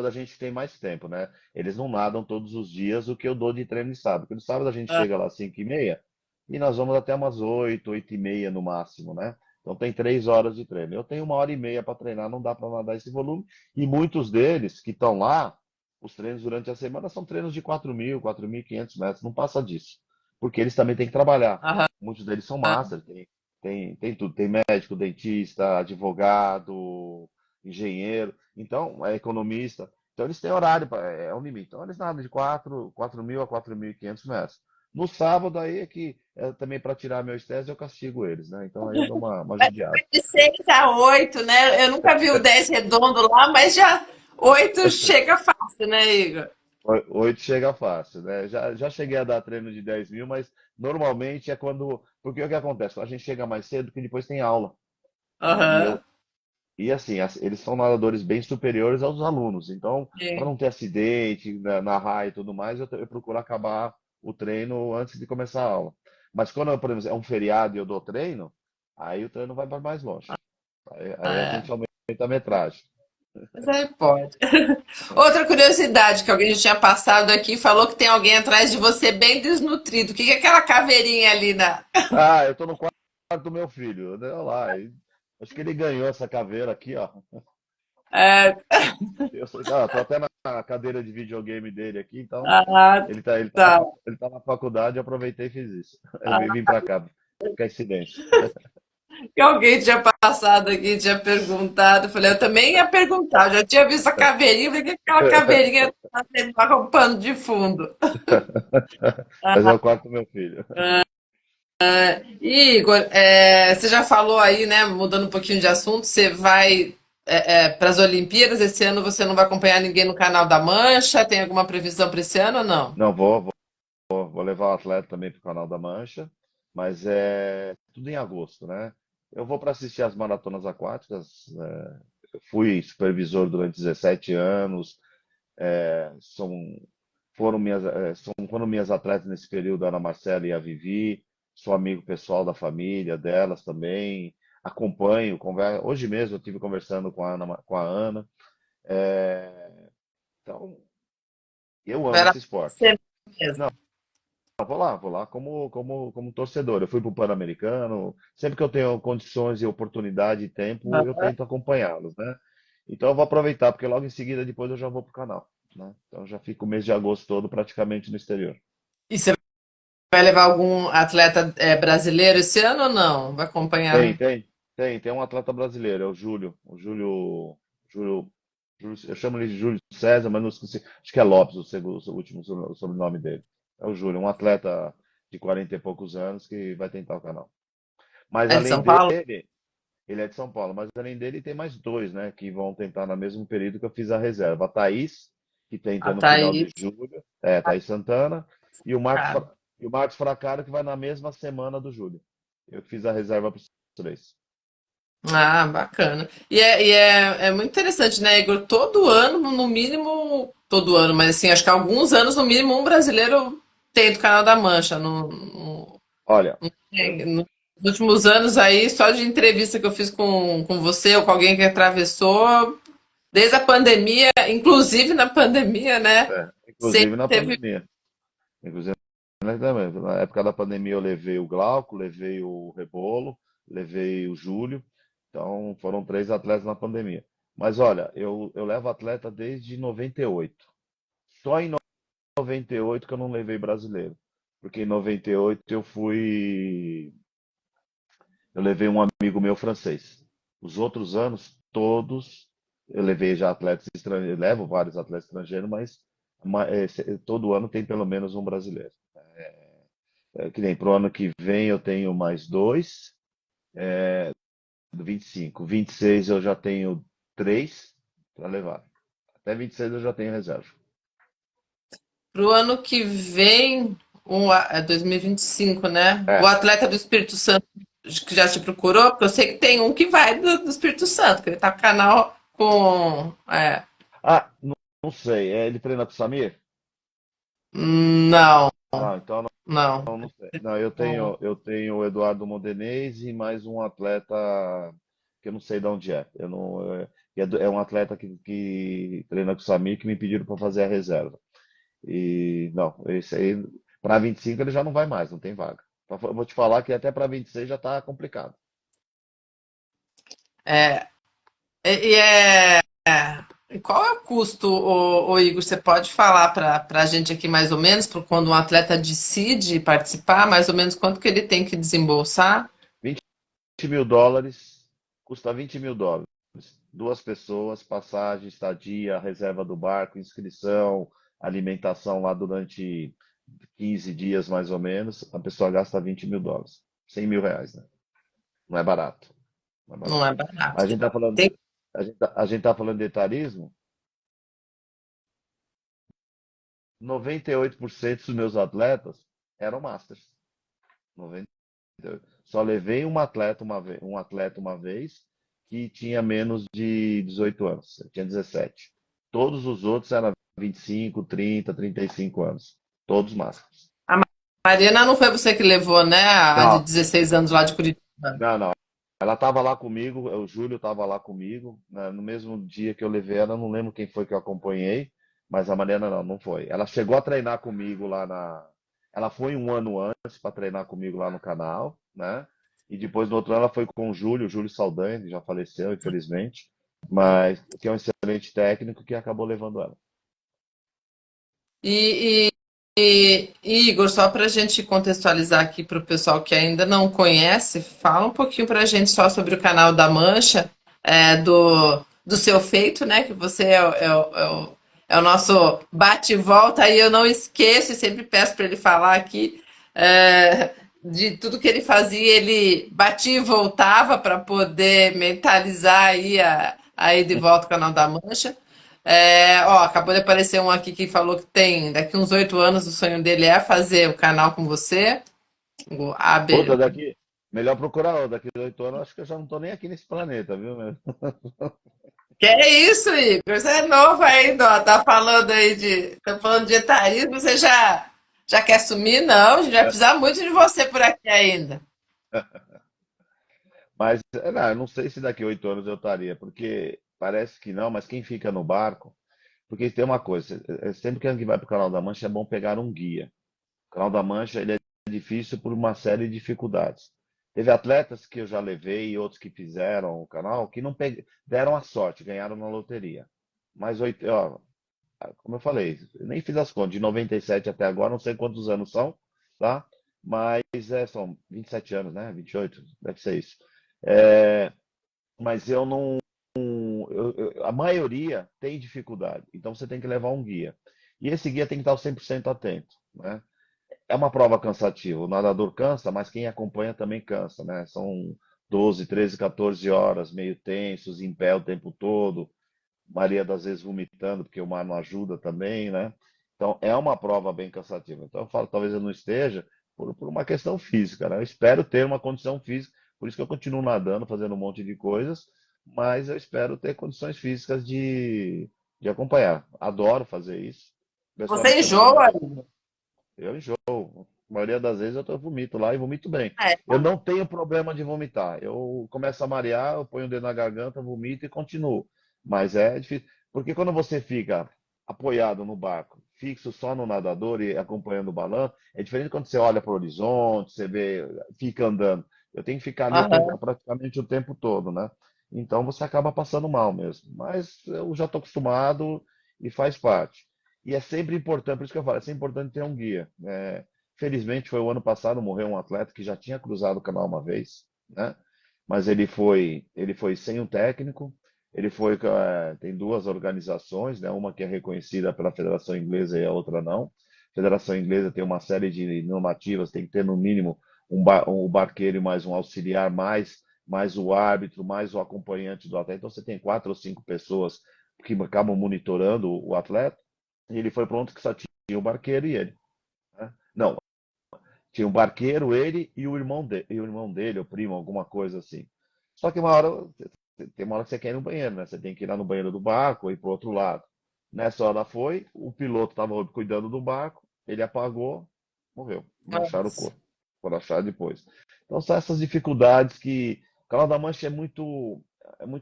a gente tem mais tempo, né? Eles não nadam todos os dias o que eu dou de treino de sábado. Porque no sábado a gente Ah, chega lá às 5h30 e nós vamos até umas 8, 8h30 no máximo, né? Então tem 3 horas de treino. Eu tenho 1h30 para treinar, não dá para nadar esse volume. E muitos deles que estão lá, os treinos durante a semana são treinos de 4.000, 4.500 metros, não passa disso. Porque eles também têm que trabalhar. aham. Muitos deles são masters, tem tudo, tem médico, dentista, advogado, engenheiro, então é economista. Então eles têm horário, é um limite. Então eles nadam de 4.000 a 4.500 metros. No sábado aí é que também para tirar meu estresse eu castigo eles, né? Então aí eu dou uma judiada. De 6 a 8, né? Eu nunca vi o 10 redondo lá, mas já 8 chega fácil, né, Igor? 8 chega fácil, né? Já cheguei a dar treino de 10.000, mas normalmente é quando. Porque o que acontece? A gente chega mais cedo, que depois tem aula, né? E eu Aham. E assim, eles são nadadores bem superiores aos alunos. Então, para Sim. não ter acidente na raia e tudo mais, eu procuro acabar o treino antes de começar a aula. Mas quando, por exemplo, é um feriado e eu dou treino, aí o treino vai para mais longe. Aí a É, gente aumenta a metragem. mas aí pode. Outra curiosidade que alguém já tinha passado aqui falou que tem alguém atrás de você bem desnutrido. O que que é aquela caveirinha ali na. Ah, eu tô no quarto do meu filho, né? Olha lá. Acho que ele ganhou essa caveira aqui, ó. É, Eu sei, tô até na cadeira de videogame dele aqui, então ah, tá. ele tá na faculdade, eu aproveitei e fiz isso. Eu vim pra cá, ficar em silêncio. Que alguém tinha passado aqui, tinha perguntado. Eu falei, eu também ia perguntar. Eu já tinha visto a caveirinha, falei, o que é aquela caveirinha tá sendo lá com pano de fundo? Mas é o quarto do meu filho. E, Igor, você já falou aí, né? Mudando um pouquinho de assunto, você vai para as Olimpíadas. Esse ano você não vai acompanhar ninguém no Canal da Mancha? Tem alguma previsão para esse ano ou não? Não, vou levar o atleta também para o Canal da Mancha, mas é tudo em agosto, né? Eu vou para assistir as maratonas aquáticas. Eu fui supervisor durante 17 anos. São, foram minhas atletas nesse período, a Ana Marcela e a Vivi. Sou amigo pessoal da família delas também. Acompanho, hoje mesmo eu estive conversando com a Ana. É, então, eu amo Era esse esporte. você mesmo. Vou lá como torcedor. Eu fui para o Pan-Americano. Sempre que eu tenho condições e oportunidade e tempo, eu tento acompanhá-los, né? Então eu vou aproveitar, porque logo em seguida, depois eu já vou para o canal, né? Então eu já fico o mês de agosto todo praticamente no exterior. E você vai levar algum atleta brasileiro esse ano ou não? Vai Tem, acompanhar? tem, tem um atleta brasileiro, é o Júlio. Júlio, eu chamo ele de Júlio César, mas não esqueci. Acho que é Lopes o último sobrenome dele. É o Júlio, um atleta de 40 e poucos anos que vai tentar o canal. Mas É de além São Paulo? dele, ele é de São Paulo, mas além dele tem mais dois, né, que vão tentar no mesmo período que eu fiz a reserva. A Thaís, que A tenta no final de Thaís, julho, Thaís Santana, e cara. O Marcos Fracaro, que vai na mesma semana do julho. Eu fiz a reserva para os três. Ah, bacana. E é muito interessante, né, Igor? Todo ano, no mínimo, todo ano, mas assim, acho que há alguns anos, no mínimo, um brasileiro tem do Canal da Mancha. Olha, eu, Nos últimos anos aí, só de entrevista que eu fiz com você ou com alguém que atravessou, desde a pandemia, inclusive na pandemia, né? Sempre inclusive na teve. pandemia. Inclusive, na época da pandemia eu levei o Glauco, levei o Rebolo, levei o Júlio. Então foram três atletas na pandemia. Mas olha, eu levo atleta desde 98. Só em 98 que eu não levei brasileiro. Porque em 98 eu levei um amigo meu francês. Os outros anos, todos, eu levei já atletas estrangeiros, levo vários atletas estrangeiros, mas todo ano tem pelo menos um brasileiro. Que nem pro ano que vem eu tenho mais dois, do 25. 26 eu já tenho três para levar. Até 26 eu já tenho reserva. Pro ano que vem, 2025, né? O É. atleta do Espírito Santo que já te procurou, porque eu sei que tem um que vai do Espírito Santo, que ele tá com o canal com. Ah, não sei. Ele treina com o Samir? Não, Ah, então não. não sei. Não, eu tenho o Eduardo Mondenez e mais um atleta que eu não sei de onde é. Eu não, é um atleta que treina com o Samir que me pediram para fazer a reserva. E não, esse aí para 25 ele já não vai mais, não tem vaga. Eu vou te falar que até para 26 já está complicado. É, e é. E qual é o custo, Igor? Você pode falar para a gente aqui mais ou menos, para quando um atleta decide participar, mais ou menos quanto que ele tem que desembolsar? 20 mil dólares, custa 20 mil dólares. Duas pessoas, passagem, estadia, reserva do barco, inscrição, alimentação lá durante 15 dias mais ou menos. A pessoa gasta 20 mil dólares. 100 mil reais, né? Não é barato. Não é Não barato. é barato. Mas a gente tá falando Tem. de, a gente tá falando de etarismo. 98% dos meus atletas eram masters. 98. Só levei um atleta uma vez que tinha menos de 18 anos, eu tinha 17. Todos os outros eram 25, 30, 35 anos. Todos máscaras. A Mariana não foi você que levou, né? A de Não, 16 anos lá de Curitiba. não. Ela estava lá comigo, o Júlio estava lá comigo, né, no mesmo dia que eu levei ela, não lembro quem foi que eu acompanhei, mas a Mariana não foi. Ela chegou a treinar comigo lá na. Ela foi um ano antes para treinar comigo lá no canal, né? E depois no outro ano ela foi com o Júlio Saldanha, que já faleceu, infelizmente, mas que é um excelente técnico que acabou levando ela. E, Igor, só para a gente contextualizar aqui para o pessoal que ainda não conhece, fala um pouquinho para a gente só sobre o canal da Mancha, do seu feito, né? Que você é o nosso bate e volta, e eu não esqueço, e sempre peço para ele falar aqui, de tudo que ele fazia, ele batia e voltava para poder mentalizar aí a ida e volta ao canal da Mancha. Ó, acabou de aparecer um aqui que falou que tem daqui uns 8 anos o sonho dele é fazer o canal com você. O Outra Aber. daqui, melhor procurar outra. Daqui a 8 anos, acho que eu já não estou nem aqui nesse planeta, viu? Que é isso, Igor? Você é novo ainda, ó. Tá falando de etarismo, você já quer sumir? Não, a gente vai precisar muito de você por aqui ainda. Mas, não, eu não sei se daqui a 8 anos eu estaria, porque parece que não, mas quem fica no barco. Porque tem uma coisa, sempre que alguém vai para o Canal da Mancha é bom pegar um guia. O Canal da Mancha ele é difícil por uma série de dificuldades. Teve atletas que eu já levei e outros que fizeram o canal que não deram a sorte, ganharam na loteria. Mas, ó, como eu falei, eu nem fiz as contas, de 97 até agora, não sei quantos anos são, tá? Mas são 27 anos, né? 28, deve ser isso. É, mas eu não. A maioria tem dificuldade, então você tem que levar um guia. E esse guia tem que estar 100% atento, né? É uma prova cansativa, o nadador cansa, mas quem acompanha também cansa, né? São 12, 13, 14 horas, meio tensos, em pé o tempo todo, maioria das vezes vomitando, porque o mar não ajuda também, né? Então é uma prova bem cansativa. Então eu falo, talvez eu não esteja por uma questão física, né? Eu espero ter uma condição física, por isso que eu continuo nadando, fazendo um monte de coisas, mas eu espero ter condições físicas de acompanhar. Adoro fazer isso. O pessoal me Você chama de enjoa? maluco. Eu enjoo. A maioria das vezes eu vomito lá e vomito bem. É. Eu não tenho problema de vomitar. Eu começo a marear, eu ponho o dedo na garganta, vomito e continuo. Mas é difícil. Porque quando você fica apoiado no barco, fixo só no nadador e acompanhando o balanço, é diferente quando você olha para o horizonte, você vê, fica andando. Eu tenho que ficar ali Aham. praticamente o tempo todo, né? Então você acaba passando mal mesmo. Mas eu já estou acostumado e faz parte. E é sempre importante, por isso que eu falo, é sempre importante ter um guia. Felizmente foi o ano passado, morreu um atleta que já tinha cruzado o canal uma vez, né? Mas ele foi sem um técnico, tem duas organizações, né? Uma que é reconhecida pela Federação Inglesa e a outra não. A Federação Inglesa tem uma série de normativas, tem que ter no mínimo um barqueiro e mais um auxiliar, mais o árbitro, mais o acompanhante do atleta. Então você tem 4 ou 5 pessoas que acabam monitorando o atleta. E ele foi pronto que só tinha o barqueiro e ele, né? Não, tinha um barqueiro, ele e o irmão dele, o primo, alguma coisa assim. Só que tem uma hora que você quer ir no banheiro, né? Você tem que ir lá no banheiro do barco ou ir para o outro lado. Nessa hora foi, o piloto estava cuidando do barco, ele apagou, morreu. Não acharam o Nossa. corpo. Foram achar depois. Então são essas dificuldades que o Canal da Mancha é muito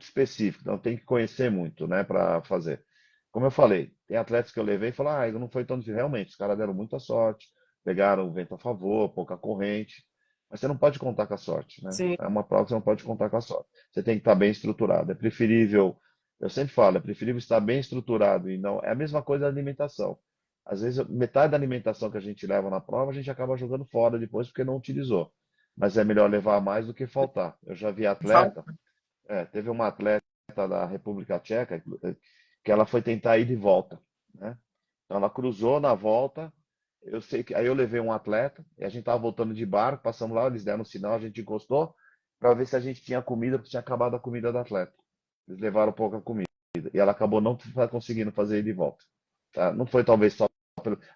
específico, então tem que conhecer muito, né, para fazer. Como eu falei, tem atletas que eu levei e falaram, não foi tão difícil. Realmente, os caras deram muita sorte, pegaram o vento a favor, pouca corrente, mas você não pode contar com a sorte, né? Sim. É uma prova que você não pode contar com a sorte. Você tem que estar bem estruturado. É preferível, eu sempre falo, é preferível estar bem estruturado e não. É a mesma coisa da alimentação. Às vezes, metade da alimentação que a gente leva na prova, a gente acaba jogando fora depois porque não utilizou. Mas é melhor levar mais do que faltar. Eu já vi atleta, teve uma atleta da República Tcheca que ela foi tentar ir de volta, né? Então ela cruzou na volta. Eu sei que aí eu levei um atleta e a gente tava voltando de barco, passamos lá, eles deram um sinal, a gente encostou para ver se a gente tinha comida, porque tinha acabado a comida do atleta. Eles levaram pouca comida e ela acabou não conseguindo fazer ir de volta. Tá? Não foi talvez só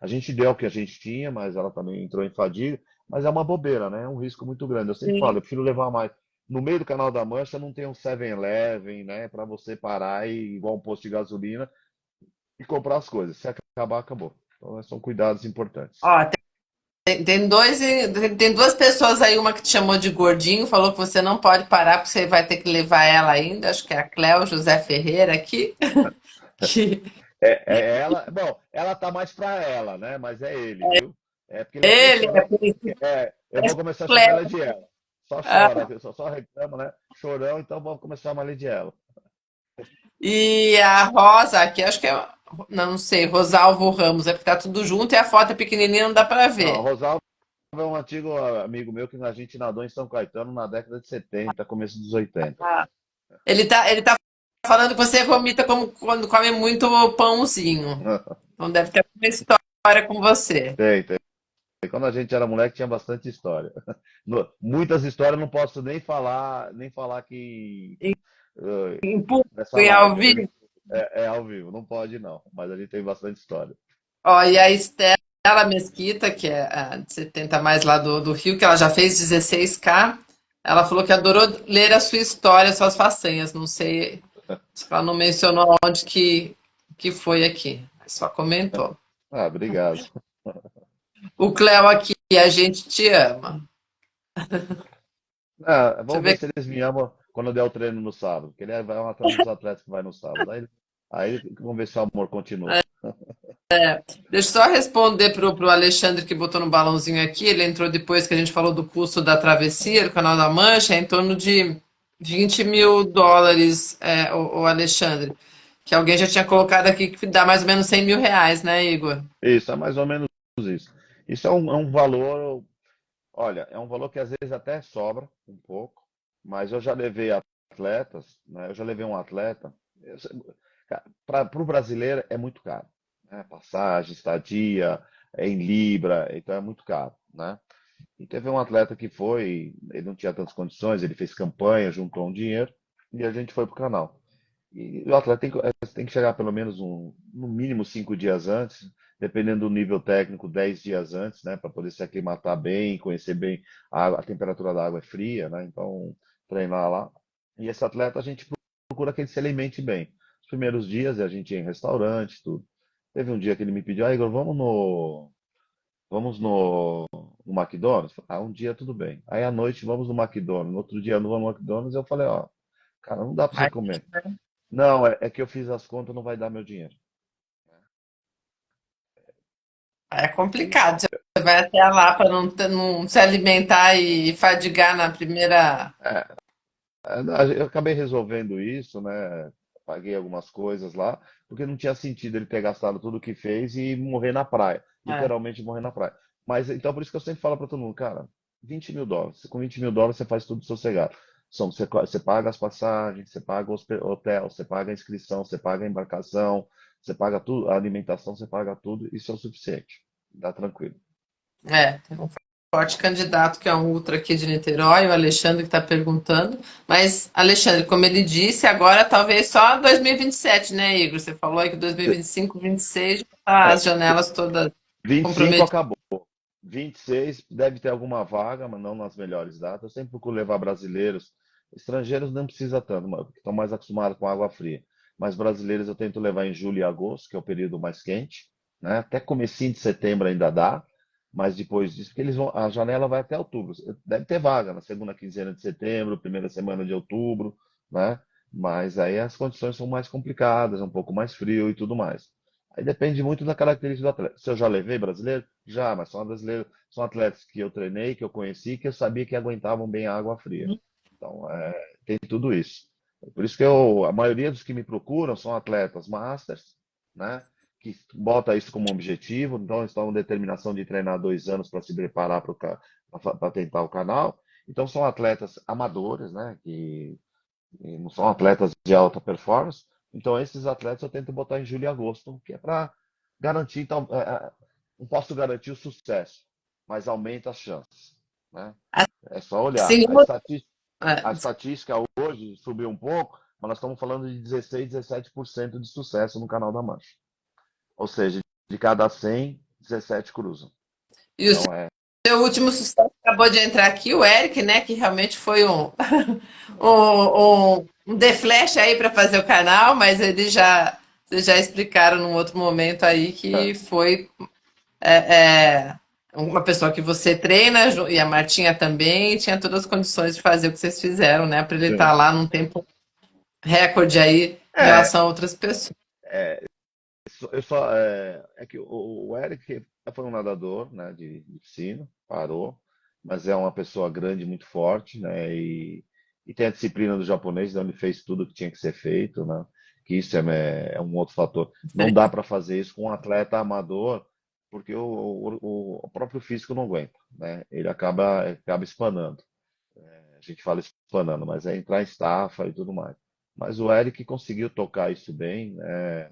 a gente deu o que a gente tinha, mas ela também entrou em fadiga. Mas é uma bobeira, né? É um risco muito grande. Eu sempre falo, Sim. eu prefiro levar mais. no meio do Canal da Mancha não tem um 7-Eleven, né, para você parar e igual um posto de gasolina e comprar as coisas. Se acabar, acabou. Então, são cuidados importantes. Ó, tem duas pessoas aí, uma que te chamou de gordinho, falou que você não pode parar porque você vai ter que levar ela ainda. Acho que é a Cléo José Ferreira aqui. Que Ela, bom, ela tá mais para ela, né? Mas é ele, viu? É porque ele é tão ele é chorão. por isso Eu vou começar a chamar Cléo. ela de ela. Só Ah, chora, só reclama, né? Chorão, então vou começar a chamar ele de ela. e a Rosa aqui, acho que é, não sei, Rosalvo Ramos, é porque tá tudo junto e a foto é pequenininha, não dá para Não, ver. Rosalvo é um antigo amigo meu que a gente nadou em São Caetano na década de 70, começo dos 80. Ele tá falando que você vomita como quando come muito pãozinho. Então deve ter uma história com você. Tem. Quando a gente era moleque tinha bastante história. Muitas histórias não posso nem falar que Em público nessa e ao live. vivo. É ao vivo, não pode não, mas a gente tem bastante história. Ó, e a Estela Mesquita, que é a de 70 mais lá do Rio, que ela já fez 16K, ela falou que adorou ler a sua história, suas façanhas. Não sei se ela não mencionou onde que foi aqui, mas só comentou. Ah, obrigado. O Cléo aqui, a gente te ama. Ah, Deixa eu vamos ver ver. se eles me amam quando eu der o treino no sábado, porque ele é um dos atletas que vai no sábado. Aí vamos ver se o amor continua. Deixa eu só responder pro Alexandre que botou no balãozinho aqui. Ele entrou depois que a gente falou do custo da travessia do Canal da Mancha, é em torno de US$ 20.000, o Alexandre. Que alguém já tinha colocado aqui que dá mais ou menos R$ 100.000, né, Igor? Isso, é mais ou menos isso. Isso é um valor, olha, é um valor que às vezes até sobra um pouco, mas eu já levei atletas, né? Eu já levei um atleta. Para o brasileiro é muito caro, né? Passagem, estadia, é em libra, então é muito caro, né? E teve um atleta que foi, ele não tinha tantas condições, ele fez campanha, juntou um dinheiro e a gente foi pro canal. E o atleta tem que chegar pelo menos no mínimo 5 dias antes, dependendo do nível técnico, 10 dias antes, né, para poder se aclimatar bem, conhecer bem a temperatura da água é fria, né? Então treinar lá. E esse atleta a gente procura que ele se alimente bem. Os primeiros dias a gente ia em restaurante, tudo. Teve um dia que ele me pediu, ah, Igor, vamos no McDonald's? Ah, um dia tudo bem. Aí à noite vamos no McDonald's. No outro dia não vamos no McDonald's. Eu falei, ó, cara, não dá pra você Aí comer. Não, é que eu fiz as contas, não vai dar meu dinheiro. é complicado. Você vai até lá para não se alimentar e fadigar na primeira. Eu acabei resolvendo isso, né? Paguei algumas coisas lá, porque não tinha sentido ele ter gastado tudo o que fez e morrer na praia. É, Literalmente morrer na praia. Mas então por isso que eu sempre falo para todo mundo, cara, US$ 20.000. Com US$ 20.000 você faz tudo sossegado. Você paga as passagens, você paga o hotel, você paga a inscrição, você paga a embarcação, você paga tudo, a alimentação, você paga tudo, isso é o suficiente. Dá tranquilo. tem um forte candidato que é um ultra aqui de Niterói, o Alexandre que está perguntando. Mas, Alexandre, como ele disse, agora talvez só 2027, né, Igor? Você falou aí que 2025, 26, já tá É, as janelas todas 25 comprometidas. acabou. 26 deve ter alguma vaga, mas não nas melhores datas. Eu sempre procuro levar brasileiros. Estrangeiros não precisa tanto, porque estão mais acostumados com água fria. Mas brasileiros eu tento levar em julho e agosto, que é o período mais quente, né? Até comecinho de setembro ainda dá, mas depois disso, porque a janela vai até outubro. Deve ter vaga na segunda quinzena de setembro, primeira semana de outubro, né? Mas aí as condições são mais complicadas, é um pouco mais frio e tudo mais. Aí depende muito da característica do atleta. Se eu já levei brasileiro? Já, mas são brasileiros, são atletas que eu treinei, que eu conheci, que eu sabia que aguentavam bem a água fria. Então, tem tudo isso. Por isso que a maioria dos que me procuram são atletas masters, né? Que bota isso como objetivo, então estão com determinação de treinar 2 anos para se preparar para tentar o canal. Então são atletas amadores, né? Que não são atletas de alta performance. Então, esses atletas eu tento botar em julho e agosto, que é para garantir. Então, não posso garantir o sucesso, mas aumenta as chances, né? É só olhar. Assim, A estatística hoje subiu um pouco, mas nós estamos falando de 16, 17% de sucesso no Canal da Mancha. Ou seja, de cada 100, 17 cruzam. e o Então, Seu último sucesso acabou de entrar aqui, o Eric, né? Que realmente foi um The Flash aí para fazer o canal, mas vocês já explicaram num outro momento aí que foi uma pessoa que você treina, e a Martinha também, e tinha todas as condições de fazer o que vocês fizeram, né? Para ele estar Sim. lá num tempo recorde aí em É, relação a outras pessoas. é que o Eric foi um nadador, né, de piscina, parou, mas é uma pessoa grande, muito forte, né, e tem a disciplina do japonês, então ele fez tudo que tinha que ser feito, né, que isso é um outro fator. Não dá para fazer isso com um atleta amador, porque o próprio físico não aguenta, né, ele acaba espanando. A gente fala espanando, mas é entrar em estafa e tudo mais. Mas o Eric conseguiu tocar isso bem, né?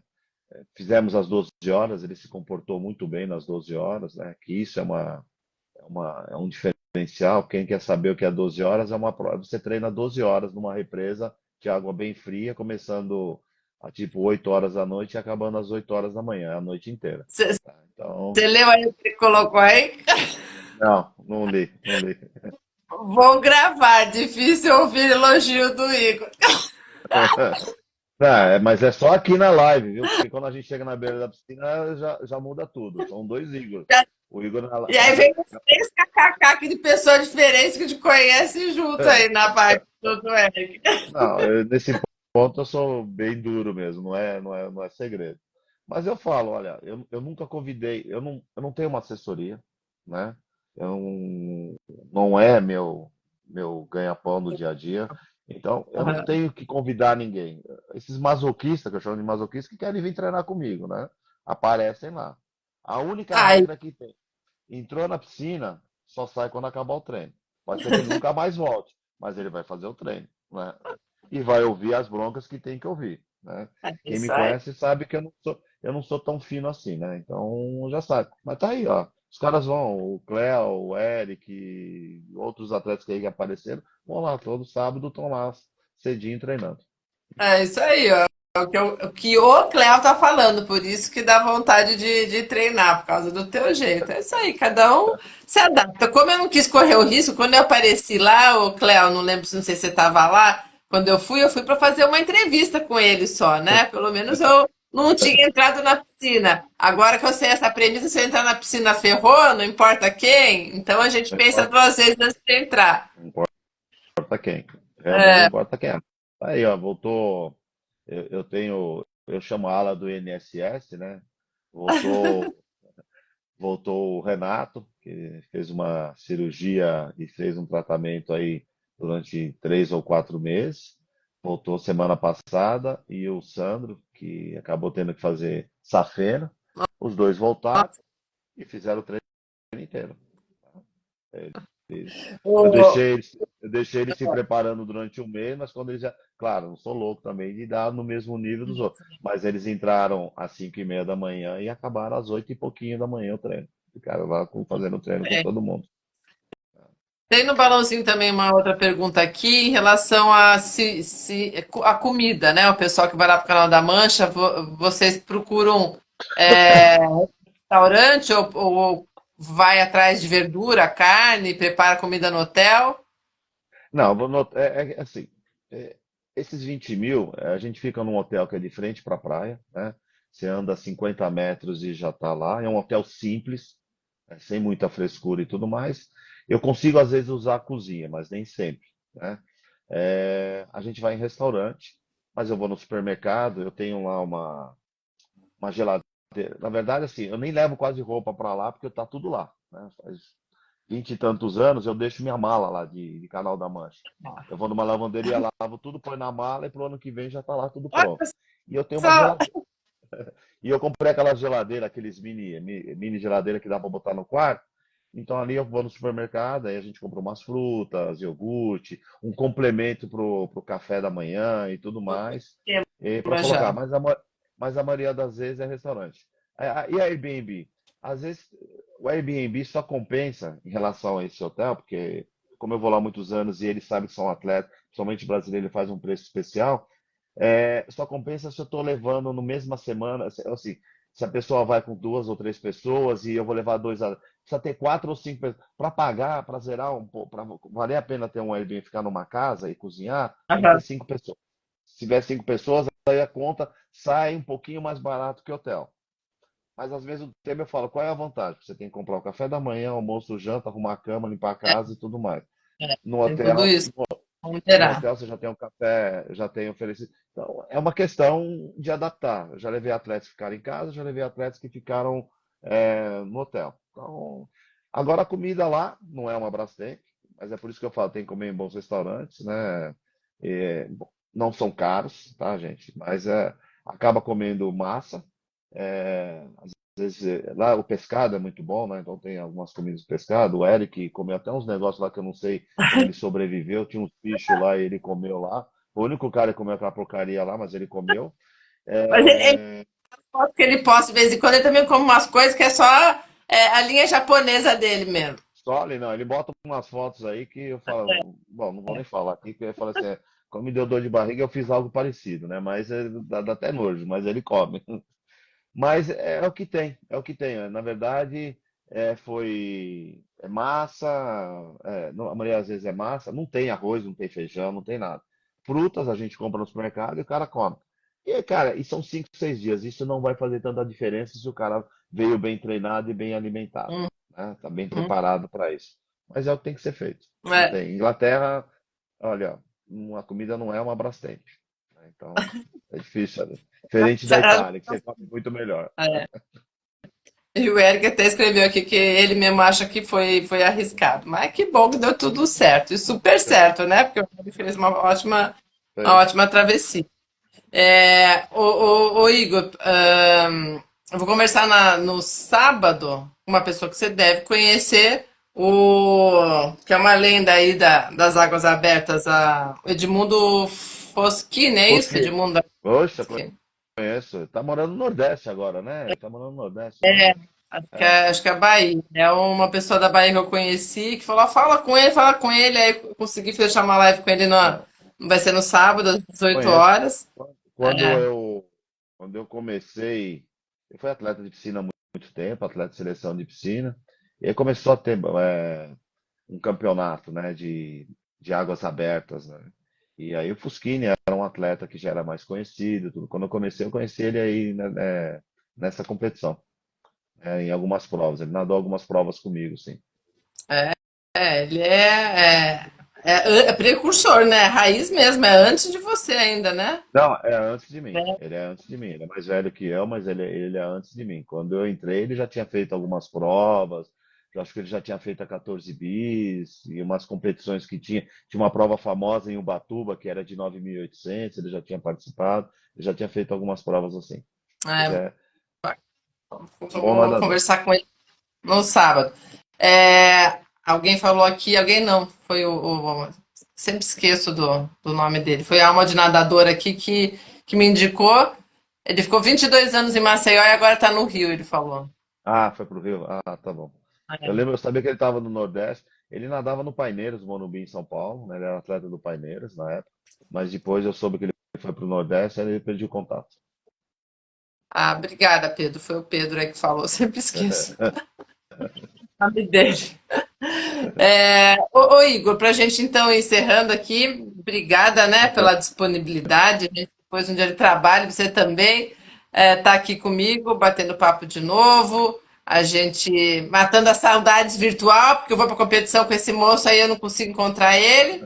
Fizemos as 12 horas, ele se comportou muito bem nas 12 horas, né? Que isso é um diferencial. Quem quer saber o que é 12 horas, é uma prova. Você treina 12 horas numa represa de água bem fria, começando a tipo 8 horas da noite e acabando às 8 horas da manhã, a noite inteira. Você Tá? Então, leu aí o que ele colocou aí? não, não li, não li. Vou gravar, difícil ouvir elogio do Igor. Não, mas é só aqui na live, viu? Porque quando a gente chega na beira da piscina, já muda tudo. São dois Igor. O Igor E aí vem os três kkk aqui de pessoas diferentes que te conhecem junto aí na parte do Eric. não, nesse ponto eu sou bem duro mesmo, não é segredo. Mas eu falo, olha, eu nunca convidei, eu não tenho uma assessoria, né? Eu não é meu ganha-pão do dia a dia. Então, eu não tenho que convidar ninguém. Esses masoquistas, que eu chamo de masoquistas, que querem vir treinar comigo, né? Aparecem lá. A única Ai, regra que tem, entrou na piscina, só sai quando acabar o treino. Pode ser que ele nunca mais volte, mas ele vai fazer o treino, né? E vai ouvir as broncas que tem que ouvir, né? Quem me isso aí. conhece sabe que eu não sou tão fino assim, né? Então já sabe. Mas tá aí, ó. Os caras vão, o Cléo, o Eric, outros atletas que aí que apareceram, vão lá todo sábado, estão lá cedinho treinando. É isso aí, ó. O que o Cléo tá falando, por isso que dá vontade de treinar, por causa do teu jeito. É isso aí, cada um se adapta. Como eu não quis correr o risco, quando eu apareci lá, o Cléo, não lembro, não sei se você estava lá, quando eu fui para fazer uma entrevista com ele só, né? Pelo menos eu não tinha entrado na piscina. Agora que eu sei essa premissa, se eu entrar na piscina ferrou, não importa quem, então a gente Não pensa importa, duas vezes antes de entrar. não importa quem. Realmente não É, importa quem é. Tá aí, ó, voltou. Eu chamo a ala do INSS, né? Voltou, voltou o Renato, que fez uma cirurgia e fez um tratamento aí durante 3 ou 4 meses. Voltou semana passada e o Sandro, que acabou tendo que fazer safena. Os dois voltaram e fizeram o treino inteiro. Eles- o, eu deixei eles se preparando durante um mês, mas quando eles já. Claro, não sou louco também de dar no mesmo nível dos outros. Mas eles entraram às 5:30 da manhã e acabaram às 8 e pouquinho da manhã o treino. Ficaram lá fazendo treino com todo mundo. tem no balãozinho também uma outra pergunta aqui em relação a a comida, né? O pessoal que vai lá para o Canal da Mancha, vocês procuram restaurante ou vai atrás de verdura, carne, prepara comida no hotel? Não, assim, é, esses 20 mil, a gente fica num hotel que é de frente para a praia, né? Você anda 50 metros e já está lá. É um hotel simples, sem muita frescura e tudo mais. Eu consigo, às vezes, usar a cozinha, mas nem sempre, né? A gente vai em restaurante, mas eu vou no supermercado, eu tenho lá uma geladeira. Na verdade, assim, eu nem levo quase roupa para lá, porque tá tudo lá, né? Faz 20 e tantos anos, eu deixo minha mala lá de Canal da Mancha. Eu vou numa lavanderia, lavo tudo, põe na mala e pro ano que vem já tá lá tudo Olha pronto. E eu tenho uma só, geladeira. E eu comprei aquela geladeira, aqueles mini geladeira que dá para botar no quarto. Então ali eu vou no supermercado, aí a gente compra umas frutas, iogurte, um complemento pro café da manhã e tudo mais, para colocar. já. Mas a maioria das vezes é restaurante. E a Airbnb? Às vezes o Airbnb só compensa em relação a esse hotel, porque como eu vou lá há muitos anos e ele sabe que são atletas, principalmente brasileiro, ele faz um preço especial. Só compensa se eu estou levando no mesma semana, assim, se a pessoa vai com 2 ou 3 pessoas e eu vou levar dois. precisa ter quatro ou cinco pessoas. Para pagar, para zerar um pouco, para valer a pena ter um Airbnb, ficar numa casa e cozinhar, tem que ter Aham. cinco pessoas. Se tiver cinco pessoas, aí a conta sai um pouquinho mais barato que hotel. Mas às vezes o tempo eu falo, qual é a vantagem? Você tem que comprar o café da manhã, almoço, janta, arrumar a cama, limpar a casa e tudo mais. É, No tem tudo hotel, isso. Vamos no gerar. hotel você já tem um café, já tem oferecido. Então, é uma questão de adaptar. Eu já levei atletas que ficaram em casa, já levei atletas que ficaram no hotel. Então, agora a comida lá não é uma Brastemp, mas é por isso que eu falo, tem que comer em bons restaurantes, né? Bom, não são caros, tá, gente? Mas acaba comendo massa. Às vezes, lá o pescado é muito bom, né? Então tem algumas comidas de pescado. O Eric comeu até uns negócios lá que eu não sei como ele sobreviveu. Tinha uns bichos lá e ele comeu lá. O único cara que comeu aquela porcaria lá, mas ele comeu. Mas ele É, foto que ele posta de vez em quando, ele também come umas coisas que é só a linha japonesa dele mesmo. só ali, não. Ele bota umas fotos aí que eu falo, bom, não vou nem falar aqui, que ele fala assim, quando me deu dor de barriga, eu fiz algo parecido, né? Mas dá até nojo, mas ele come. Mas é o que tem, é o que tem. Na verdade, foi massa, a maioria das vezes é massa, não tem arroz, não tem feijão, não tem nada. Frutas a gente compra no supermercado e o cara come. E, cara, e são 5, 6 dias. Isso não vai fazer tanta diferença se o cara veio bem treinado e bem alimentado, Hum, né? Tá bem hum. preparado para isso. Mas é o que tem que ser feito. Não É. tem. Inglaterra, olha, a comida não é uma Brastemp, né? Então, é difícil, né? Diferente da Itália, que você come muito melhor. É. E o Eric até escreveu aqui que ele mesmo acha que foi arriscado. Mas que bom que deu tudo certo. E super certo, né? Porque o Eric fez uma Fez. ótima travessia. Ô, Igor, eu vou conversar no sábado com uma pessoa que você deve conhecer, que é uma lenda aí das águas abertas, o Edmundo Foschini, é isso? Fosquinha. Edmundo Poxa, Foschini. conheço. Tá morando no Nordeste agora, né? Ele tá morando no Nordeste, né? É, Acho que é a Bahia. É uma pessoa da Bahia que eu conheci que falou: "Ah, fala com ele." Aí eu consegui fechar uma live com ele é. vai ser no sábado, às 18 Conheço. horas. Quando eu, quando eu comecei, eu fui atleta de piscina há muito tempo, atleta de seleção de piscina, e aí começou a ter um campeonato, né, de águas abertas, né? E aí o Fuschini era um atleta que já era mais conhecido, tudo. Quando eu conheci ele aí, né, nessa competição, em algumas provas. Ele nadou algumas provas comigo, sim. Ele é precursor, né? Raiz mesmo, é antes de você ainda, né? Não, é antes de mim. Ele é antes de mim. Ele é mais velho que eu, mas ele é antes de mim. Quando eu entrei, ele já tinha feito algumas provas. Eu acho que ele já tinha feito a 14 bis e umas competições que tinha. Tinha uma prova famosa em Ubatuba, que era de 9.800. Ele já tinha participado. Ele já tinha feito algumas provas assim. Mas É, é um bom vou nadador. conversar com ele no sábado. Alguém falou aqui, alguém não, foi sempre esqueço do nome dele. Foi a alma de nadador aqui que me indicou. Ele ficou 22 anos em Maceió e agora está no Rio, ele falou. Ah, foi pro Rio? Ah, tá bom. Eu É. lembro, eu sabia que ele estava no Nordeste. Ele nadava no Paineiros, Morumbi, em São Paulo, né? Ele era atleta do Paineiros na época. Mas depois eu soube que ele foi pro Nordeste, aí ele perdi o contato. Ah, obrigada, Pedro. Foi o Pedro aí que falou, sempre esqueço o nome dele. Ô, Igor, para a gente então ir encerrando aqui, obrigada, né, pela disponibilidade. Depois um dia de trabalho, você também está aqui comigo, batendo papo de novo. A gente matando as saudades virtual, porque eu vou para competição com esse moço aí, eu não consigo encontrar ele.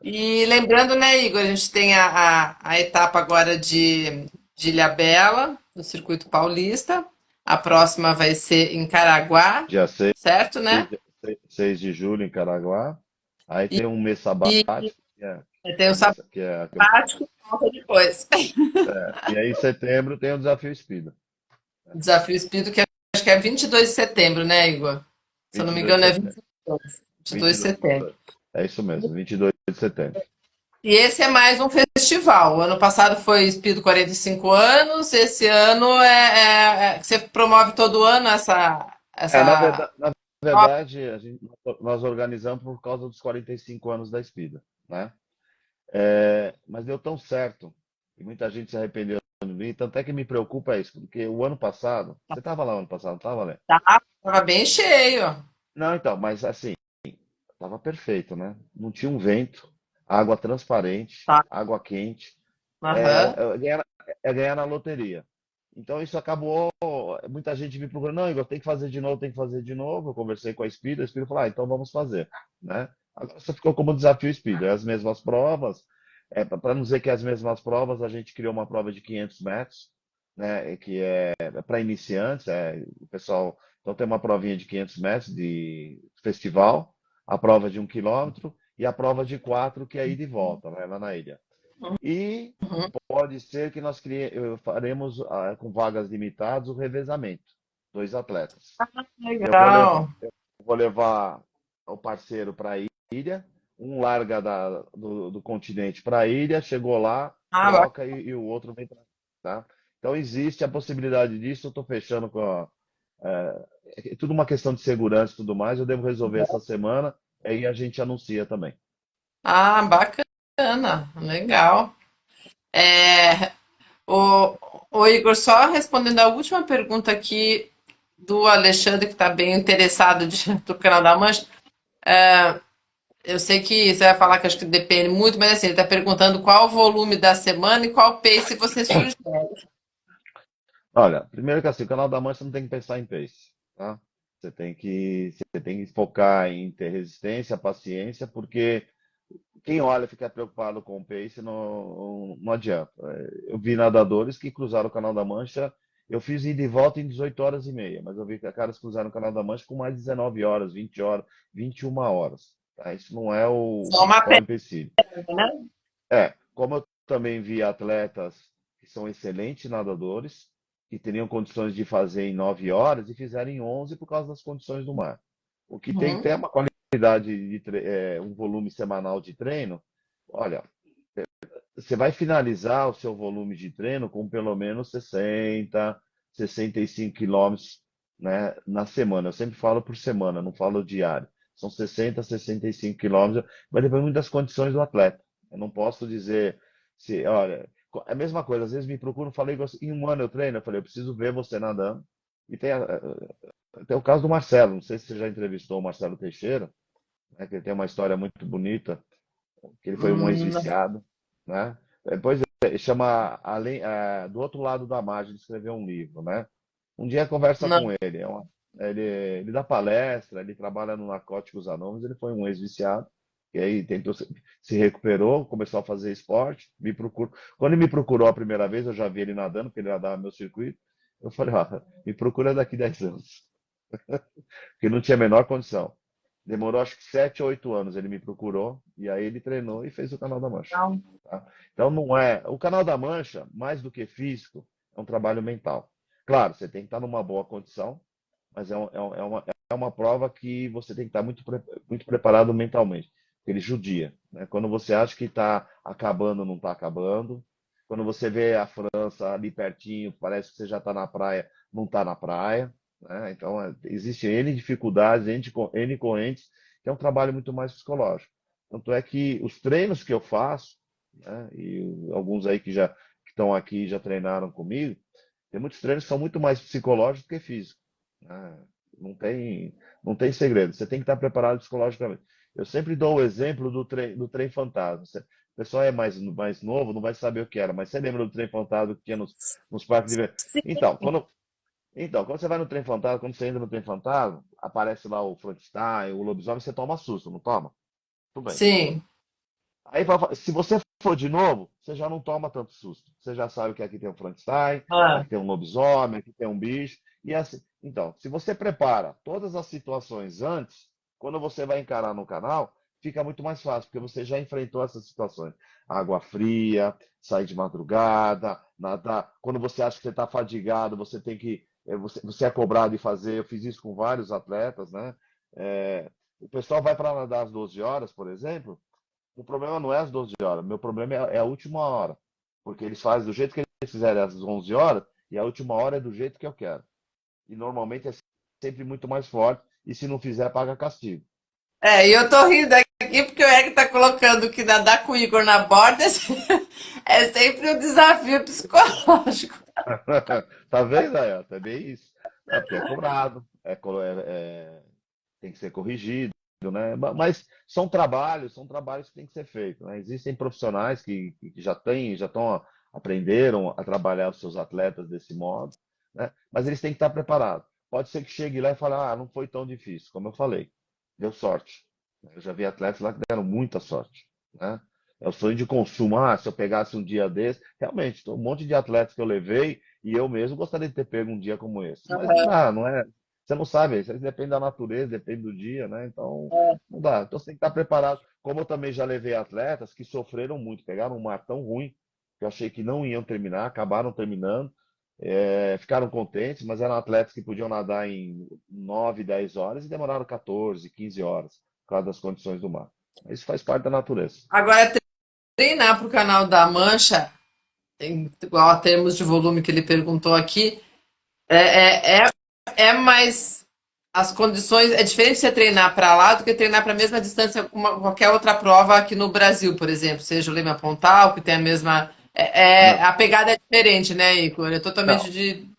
E lembrando, né, Igor, a gente tem a etapa agora de Ilhabela, no Circuito Paulista. A próxima vai ser em Caraguá, Dia certo, né? 6 de julho em Caraguá. Aí tem um mês E sabático, tem o sabático e volta depois. e aí em setembro tem o desafio Speed. O Desafio Espírito, que acho que é 22 de setembro, né, Igor? Se eu não me 22 de engano, é setembro. 22 de 22, setembro. é isso mesmo, 22 de setembro. E esse é mais um festival. O ano passado foi Espírito 45 anos, esse ano você promove todo ano essa. Na verdade, nós organizamos por causa dos 45 anos da Speed, né? Mas deu tão certo e muita gente se arrependeu de mim, tanto é que me preocupa isso, porque o ano passado, você estava lá ano passado, não estava, né? Tá? Tava bem cheio. Não, então, mas assim, tava perfeito, né? Não tinha um vento, água transparente, Tá. água quente. Aham. É ganhar na loteria. Então isso acabou, muita gente me procurando, não, Igor, tem que fazer de novo, tem que fazer de novo. Eu conversei com a Speed falou, ah, então vamos fazer, né? Agora só ficou como desafio Speed, é as mesmas provas, para não dizer que é as mesmas provas, a gente criou uma prova de 500 metros, né, que é para iniciantes, o pessoal, então tem uma provinha de 500 metros de festival, a prova de 1 quilômetro e a prova de 4 que é ida e volta, né, lá na ilha. E Uhum. pode ser que faremos com vagas limitadas o revezamento, dois atletas. Eu Legal. vou levar o parceiro para a ilha, um larga do continente para a ilha, chegou lá, Ah, troca e o outro vem para, tá? Então existe a possibilidade disso. Eu estou fechando é tudo uma questão de segurança e tudo mais. Eu devo resolver essa semana, aí a gente anuncia também. bacana. Legal. É, o Igor, só respondendo a última pergunta aqui do Alexandre, que está bem interessado do canal da Mancha. Eu sei que você vai falar que acho que depende muito, mas assim, ele está perguntando qual o volume da semana e qual pace você sugere. Olha, primeiro que assim, o Canal da Mancha não tem que pensar em pace, tá? Você tem que focar em ter resistência, paciência, porque quem olha e fica preocupado com o pace não adianta. Eu vi nadadores que cruzaram o Canal da Mancha, eu fiz ida e volta em 18 horas e meia, mas eu vi que caras cruzaram o Canal da Mancha com mais de 19 horas, 20 horas, 21 horas, tá? Isso não é o Só uma principal perna, empecilho. né? Como eu também vi atletas que são excelentes nadadores, que teriam condições de fazer em 9 horas e fizeram em 11 por causa das condições do mar. O que tem que ter Uhum. é uma qualidade, um volume semanal de treino. Olha, você vai finalizar o seu volume de treino com pelo menos 60, 65 quilômetros, né, na semana. Eu sempre falo por semana, não falo diário. São 60, 65 quilômetros, mas depende muito das condições do atleta. Eu não posso dizer se, olha, é a mesma coisa, às vezes me procuram, falei, em um ano eu treino, eu falei, eu preciso ver você nadando. E tem o caso do Marcelo, não sei se você já entrevistou o Marcelo Teixeira, né, que ele tem uma história muito bonita, que ele foi um Hum, ex-viciado, né? Depois chama do outro lado da margem, ele escreveu um livro, né? Um dia conversa não, com ele, ele dá palestra, ele trabalha no Narcóticos Anônimos, ele foi um ex-viciado, e aí tentou se recuperou, começou a fazer esporte, me procurou. Quando ele me procurou a primeira vez, eu já vi ele nadando, porque ele nadava meu circuito. Eu falei, ó, me procura daqui 10 anos, porque não tinha a menor condição. Demorou acho que 7 ou 8 anos ele me procurou e aí ele treinou e fez o Canal da Mancha. não. Tá? Então não é. O Canal da Mancha, mais do que físico, é um trabalho mental. Claro, você tem que estar numa boa condição, mas é uma prova que você tem que estar muito preparado mentalmente. Porque ele judia. Né? Quando você acha que está acabando, não está acabando. Quando você vê a França ali pertinho, parece que você já está na praia, não está na praia. Né? Então, existem N dificuldades, N correntes, que é um trabalho muito mais psicológico. Tanto é que os treinos que eu faço, né, e alguns aí que estão aqui já treinaram comigo, tem muitos treinos que são muito mais psicológicos do que físicos. Né? Não tem, não tem segredo. Você tem que estar preparado psicologicamente. Eu sempre dou o exemplo do trem fantasma. O pessoal é mais novo, não vai saber o que era, mas você lembra do trem fantasma que tinha nos parques de diversão? Então, quando você vai no trem fantasma, quando você entra no trem fantasma, aparece lá o Frankenstein, o lobisomem, você toma susto, não toma? Tudo bem. Sim. Aí, se você for de novo, você já não toma tanto susto. Você já sabe que aqui tem um Frankenstein, Ah, aqui tem um lobisomem, aqui tem um bicho. E assim, então, se você prepara todas as situações antes, quando você vai encarar no canal, fica muito mais fácil, porque você já enfrentou essas situações. Água fria, sair de madrugada, nadar. Quando você acha que você está fadigado, você tem que. Você é cobrado de fazer. Eu fiz isso com vários atletas, né? O pessoal vai para nadar às 12 horas, por exemplo. O problema não é as 12 horas, meu problema é a última hora. Porque eles fazem do jeito que eles fizerem às 11 horas e a última hora é do jeito que eu quero. E normalmente é sempre muito mais forte e se não fizer, paga castigo. e eu tô rindo aqui porque o Eric tá colocando que nadar com o Igor na borda é sempre um desafio psicológico. Tá vendo aí? Ó? Também isso. É porque é cobrado. é colo- é- é- tem que ser corrigido, né? Mas são trabalhos que têm que ser feitos, né? Existem profissionais que já têm, já estão, aprenderam a trabalhar os seus atletas desse modo, né? Mas eles têm que estar preparados. Pode ser que chegue lá e fale, não foi tão difícil, como eu falei, deu sorte. Eu já vi atletas lá que deram muita sorte, né? É o sonho de consumo. Se eu pegasse um dia desse, realmente, um monte de atletas que eu levei e eu mesmo gostaria de ter pego um dia como esse. Mas não dá, não é. Você não sabe, isso aí depende da natureza, depende do dia, né? Então, não dá. Então você tem que estar preparado. Como eu também já levei atletas que sofreram muito, pegaram um mar tão ruim que eu achei que não iam terminar, acabaram terminando, ficaram contentes, mas eram atletas que podiam nadar em 9, 10 horas e demoraram 14, 15 horas, por causa das condições do mar. Isso faz parte da natureza. Agora, treinar para o canal da Mancha, igual a termos de volume que ele perguntou aqui, é mais as condições. É diferente você treinar para lá do que treinar para a mesma distância com qualquer outra prova aqui no Brasil, por exemplo, seja o Leme Pontal, que tem a mesma. Não, A pegada é diferente, né, Igor? É não. totalmente de.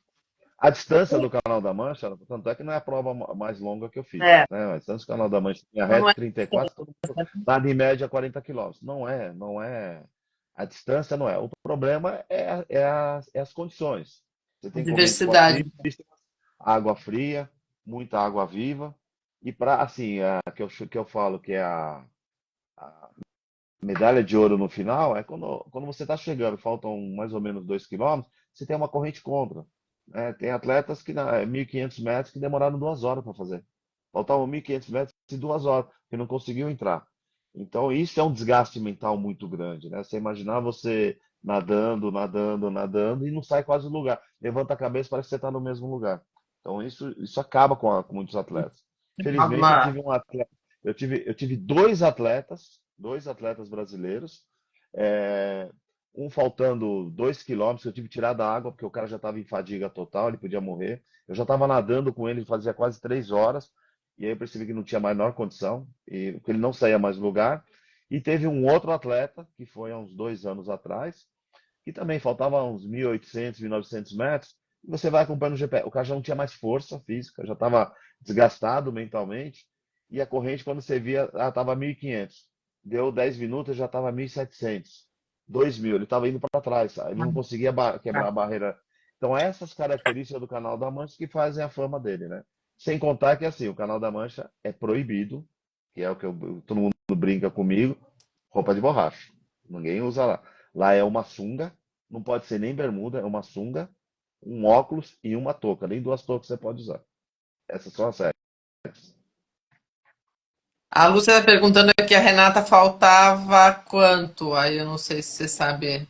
A distância do Canal da Mancha, tanto é que não é a prova mais longa que eu fiz, É, né? A distância do Canal da Mancha tinha não reta é. 34, todo mundo nada em média 40 quilômetros. Não é. A distância não é. O problema é as condições. Você A tem correntes diversidade. fortíssimas, água fria, muita água viva. E para, assim, que eu falo que é a medalha de ouro no final, é quando você está chegando, faltam mais ou menos 2 quilômetros, você tem uma corrente contra, né? Tem atletas que na 1.500 metros que demoraram 2 horas para fazer. Faltavam 1.500 metros e 2 horas, que não conseguiu entrar. Então, isso é um desgaste mental muito grande, né? Você imaginar você nadando, nadando, nadando e não sai quase do lugar. Levanta a cabeça, parece que você está no mesmo lugar. Então, isso acaba com muitos atletas. Felizmente, eu Uma, tive um atleta, eu tive dois atletas brasileiros, é, um faltando 2 quilômetros, eu tive que tirar da água, porque o cara já estava em fadiga total, ele podia morrer. Eu já estava nadando com ele fazia quase 3 horas, e aí eu percebi que não tinha a menor condição, e que ele não saía mais do lugar. E teve um outro atleta, que foi há uns 2 anos atrás, que também faltava uns 1.800, 1.900 metros, e você vai acompanhando o GPS. O cara já não tinha mais força física, já estava desgastado mentalmente, e a corrente, quando você via, estava 1.500. Deu 10 minutos, já estava 1.700, 2.000. Ele estava indo para trás, sabe? Ele não conseguia quebrar a barreira. Então, essas características do Canal da Mancha que fazem a fama dele, né? Sem contar que, assim, o Canal da Mancha é proibido, que é o que todo mundo brinca comigo, roupa de borracha. Ninguém usa lá. Lá é uma sunga, não pode ser nem bermuda, é uma sunga, um óculos e uma touca. Nem duas toucas você pode usar. Essas são as regras. a Lúcia está perguntando aqui, a Renata faltava quanto? Aí eu não sei se você sabe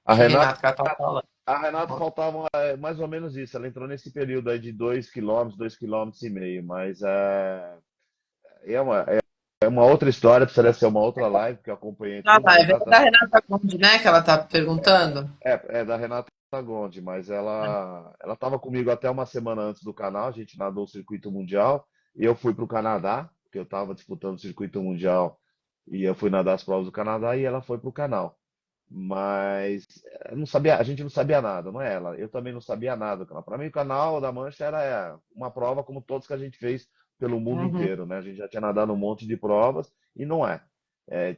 A que Renata, Renata que ela tá falando. a Renata faltavam mais ou menos isso. Ela entrou nesse período aí de 2 quilômetros, 2,5 quilômetros, mas é uma outra história, precisaria ser uma outra live, que eu acompanhei Ah, tudo. A tá, é Renata da Renata Conde, né, que ela tá perguntando? é da Renata Gondi, mas ela estava comigo até uma semana antes do canal. A gente nadou o circuito mundial e eu fui para o Canadá, porque eu estava disputando o circuito mundial e eu fui nadar as provas do Canadá e ela foi para o canal. Mas não sabia, a gente não sabia nada, não é ela. Eu também não sabia nada do canal. Para mim, o canal da Mancha era uma prova como todos que a gente fez pelo mundo Uhum. inteiro, né? A gente já tinha nadado um monte de provas e não é.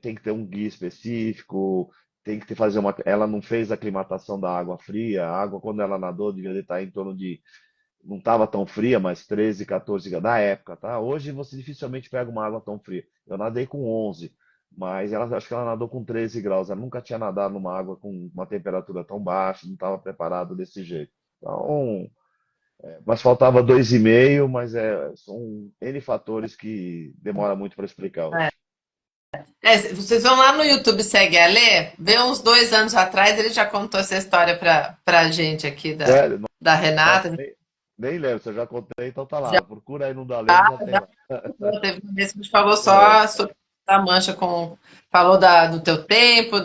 Tem que ter um guia específico, tem que fazer uma. Ela não fez a aclimatação da água fria. A água, quando ela nadou, devia estar em torno de. Não estava tão fria, mas 13, 14 graus. Na época, tá? Hoje você dificilmente pega uma água tão fria. Eu nadei com 11, mas acho que ela nadou com 13 graus. Ela nunca tinha nadado numa água com uma temperatura tão baixa, não estava preparado desse jeito. Então, mas faltava 2,5, mas são N fatores que demora muito para explicar É. hoje. Vocês vão lá no YouTube, segue a Lê, vê uns 2 anos atrás, ele já contou essa história pra gente aqui Sério, da nossa, Renata. nem lembro, se eu já contei, então tá Já, lá. Procura aí no Dalene, já tem já lá. teve uma vez que a gente falou É, só sobre a mancha falou do teu tempo,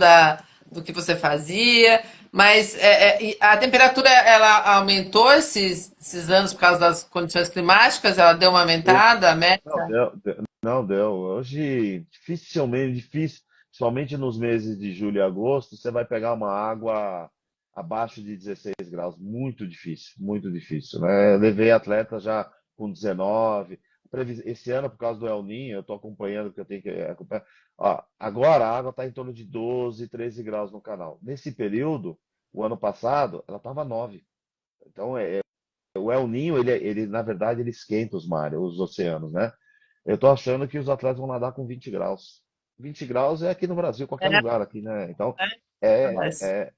do que você fazia, mas e a temperatura ela aumentou esses anos por causa das condições climáticas, ela deu uma aumentada, a não, média? não deu. Hoje, dificilmente, difícil, somente nos meses de julho e agosto, você vai pegar uma água abaixo de 16 graus. Muito difícil, né? Eu levei atletas já com 19. Esse ano, por causa do El Niño, eu estou acompanhando, porque eu tenho que acompanhar. Ó, agora a água está em torno de 12, 13 graus no canal. Nesse período, o ano passado, ela estava 9. Então, o El Niño, na verdade, ele esquenta os mares, os oceanos, né? Eu tô achando que os atletas vão nadar com 20 graus. 20 graus é aqui no Brasil, qualquer É, lugar aqui, né? Então, é, é, mas é,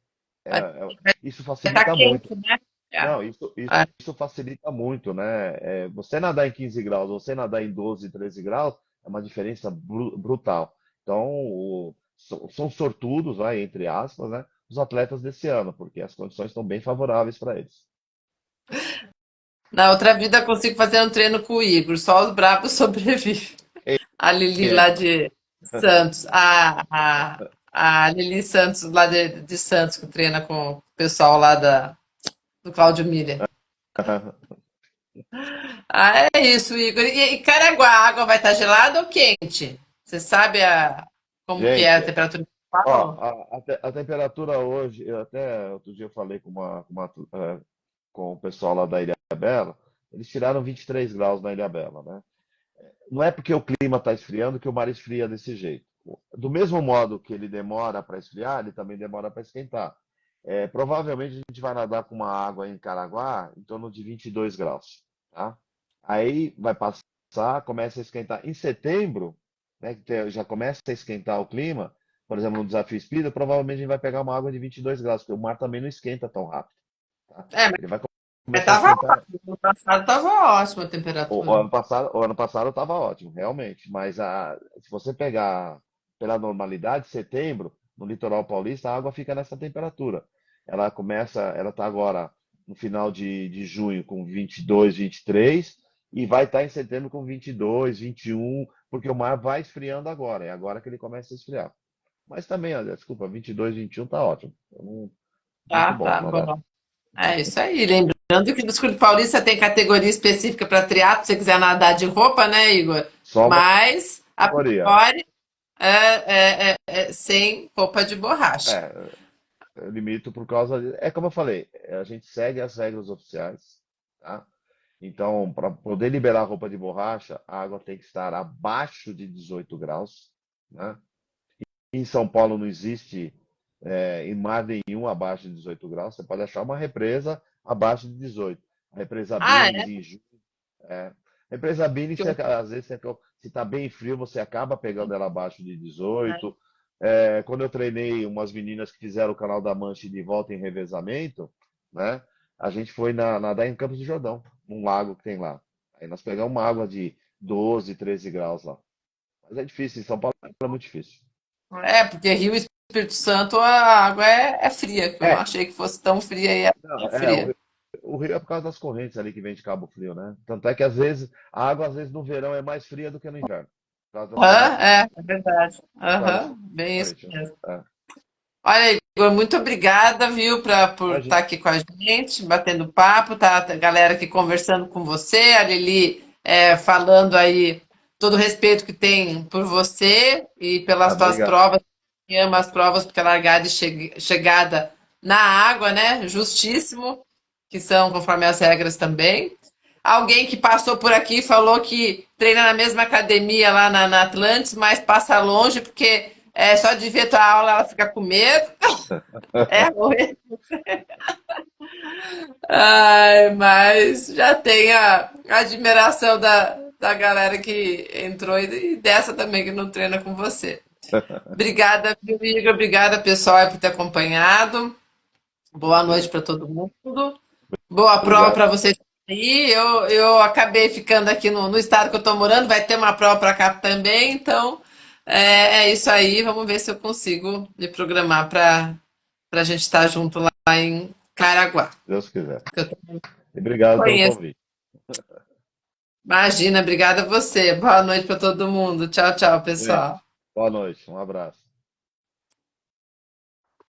isso vai estar facilita muito. quente, né? É. Não, isso facilita muito, né? Você nadar em 15 graus, você nadar em 12, 13 graus, é uma diferença brutal. Então, são sortudos, vai, entre aspas, né? Os atletas desse ano, porque as condições estão bem favoráveis para eles. Na outra vida eu consigo fazer um treino com o Igor, só os bravos sobrevivem. A Lili lá Eita. de Santos, a Lili Santos lá de Santos, que treina com o pessoal lá do Cláudio Miller. Ah, é isso, Igor. E Caraguá, a água vai estar gelada ou quente? Você sabe como que é a Gente, temperatura de ó, São Paulo? a temperatura hoje, eu até outro dia eu falei com o pessoal lá da Ilhabela, eles tiraram 23 graus na Ilhabela, né? Não é porque o clima está esfriando que o mar esfria desse jeito. Do mesmo modo que ele demora para esfriar, ele também demora para esquentar. Provavelmente a gente vai nadar com uma água em Caraguá em torno de 22 graus, tá? Aí vai passar, começa a esquentar. Em setembro, né, já começa a esquentar o clima, por exemplo, no Desafio Speed, provavelmente a gente vai pegar uma água de 22 graus, porque o mar também não esquenta tão rápido, tá? É, Ele vai mas começar a tava esquentar. ótimo. No passado tava ótima a temperatura. O ano passado estava ótimo, realmente. Mas se você pegar pela normalidade, setembro, no litoral paulista, a água fica nessa temperatura. Ela está agora no final de junho com 22, 23 e vai estar em setembro com 22, 21, porque o mar vai esfriando agora. É agora que ele começa a esfriar. Mas também, olha, desculpa, 22, 21 tá ótimo. Muito Tá, bom tá nadar. bom. É isso aí. Lembrando que no Escudo Paulista tem categoria específica para triatlo, se você quiser nadar de roupa, né, Igor? Só uma Mas a categoria. priori é sem roupa de borracha. É, eu limito por causa de. É como eu falei, a gente segue as regras oficiais, tá? Então, para poder liberar roupa de borracha, a água tem que estar abaixo de 18 graus, né? Em São Paulo não existe em mar nenhum abaixo de 18 graus. Você pode achar uma represa abaixo de 18. A represa Ah, Bines é? em junho. É. Represa Bines, Que às vezes, se está bem frio, você acaba pegando ela abaixo de né? 18. Quando eu treinei umas meninas que fizeram o Canal da Mancha de volta em revezamento, né? A gente foi nadar em Campos do Jordão, num lago que tem lá. Aí nós pegamos uma água de 12, 13 graus lá. Mas é difícil, em São Paulo é muito difícil. É, porque Rio e Espírito Santo a água é fria. Eu não É, achei que fosse tão fria e é não, tão fria. o Rio é por causa das correntes ali que vem de Cabo Frio, né? Tanto é que às vezes a água às vezes no verão é mais fria do que no inverno, por causa das correntes, É verdade. por causa das Aham, bem isso correntes, né? mesmo. É, Olha, Igor, muito obrigada, viu, por estar imagina. aqui com a gente, batendo papo, tá? A galera aqui conversando com você, a Lili falando aí todo o respeito que tem por você e Ah, pelas tuas obrigado. provas, que ama as provas, porque a largada e chegada na água, né? Justíssimo, que são conforme as regras também. Alguém que passou por aqui falou que treina na mesma academia lá na Atlantis, mas passa longe porque só de ver tua aula ela fica com medo. É ruim. Ai, mas já tem a admiração da galera que entrou e dessa também que não treina com você. Obrigada, viu, Igor. Obrigada, pessoal, por ter acompanhado. Boa noite Obrigado. para todo mundo. Boa prova Obrigado. para vocês aí. Eu acabei ficando aqui no estado que eu estou morando. Vai ter uma prova para cá também. Então, é isso aí. Vamos ver se eu consigo me programar para a gente estar junto lá em Caraguá. Se Deus quiser. Que eu também E obrigado pelo conheço. convite. Imagina, obrigada a você. Boa noite para todo mundo. Tchau, tchau, Gente, pessoal. boa noite. Um abraço.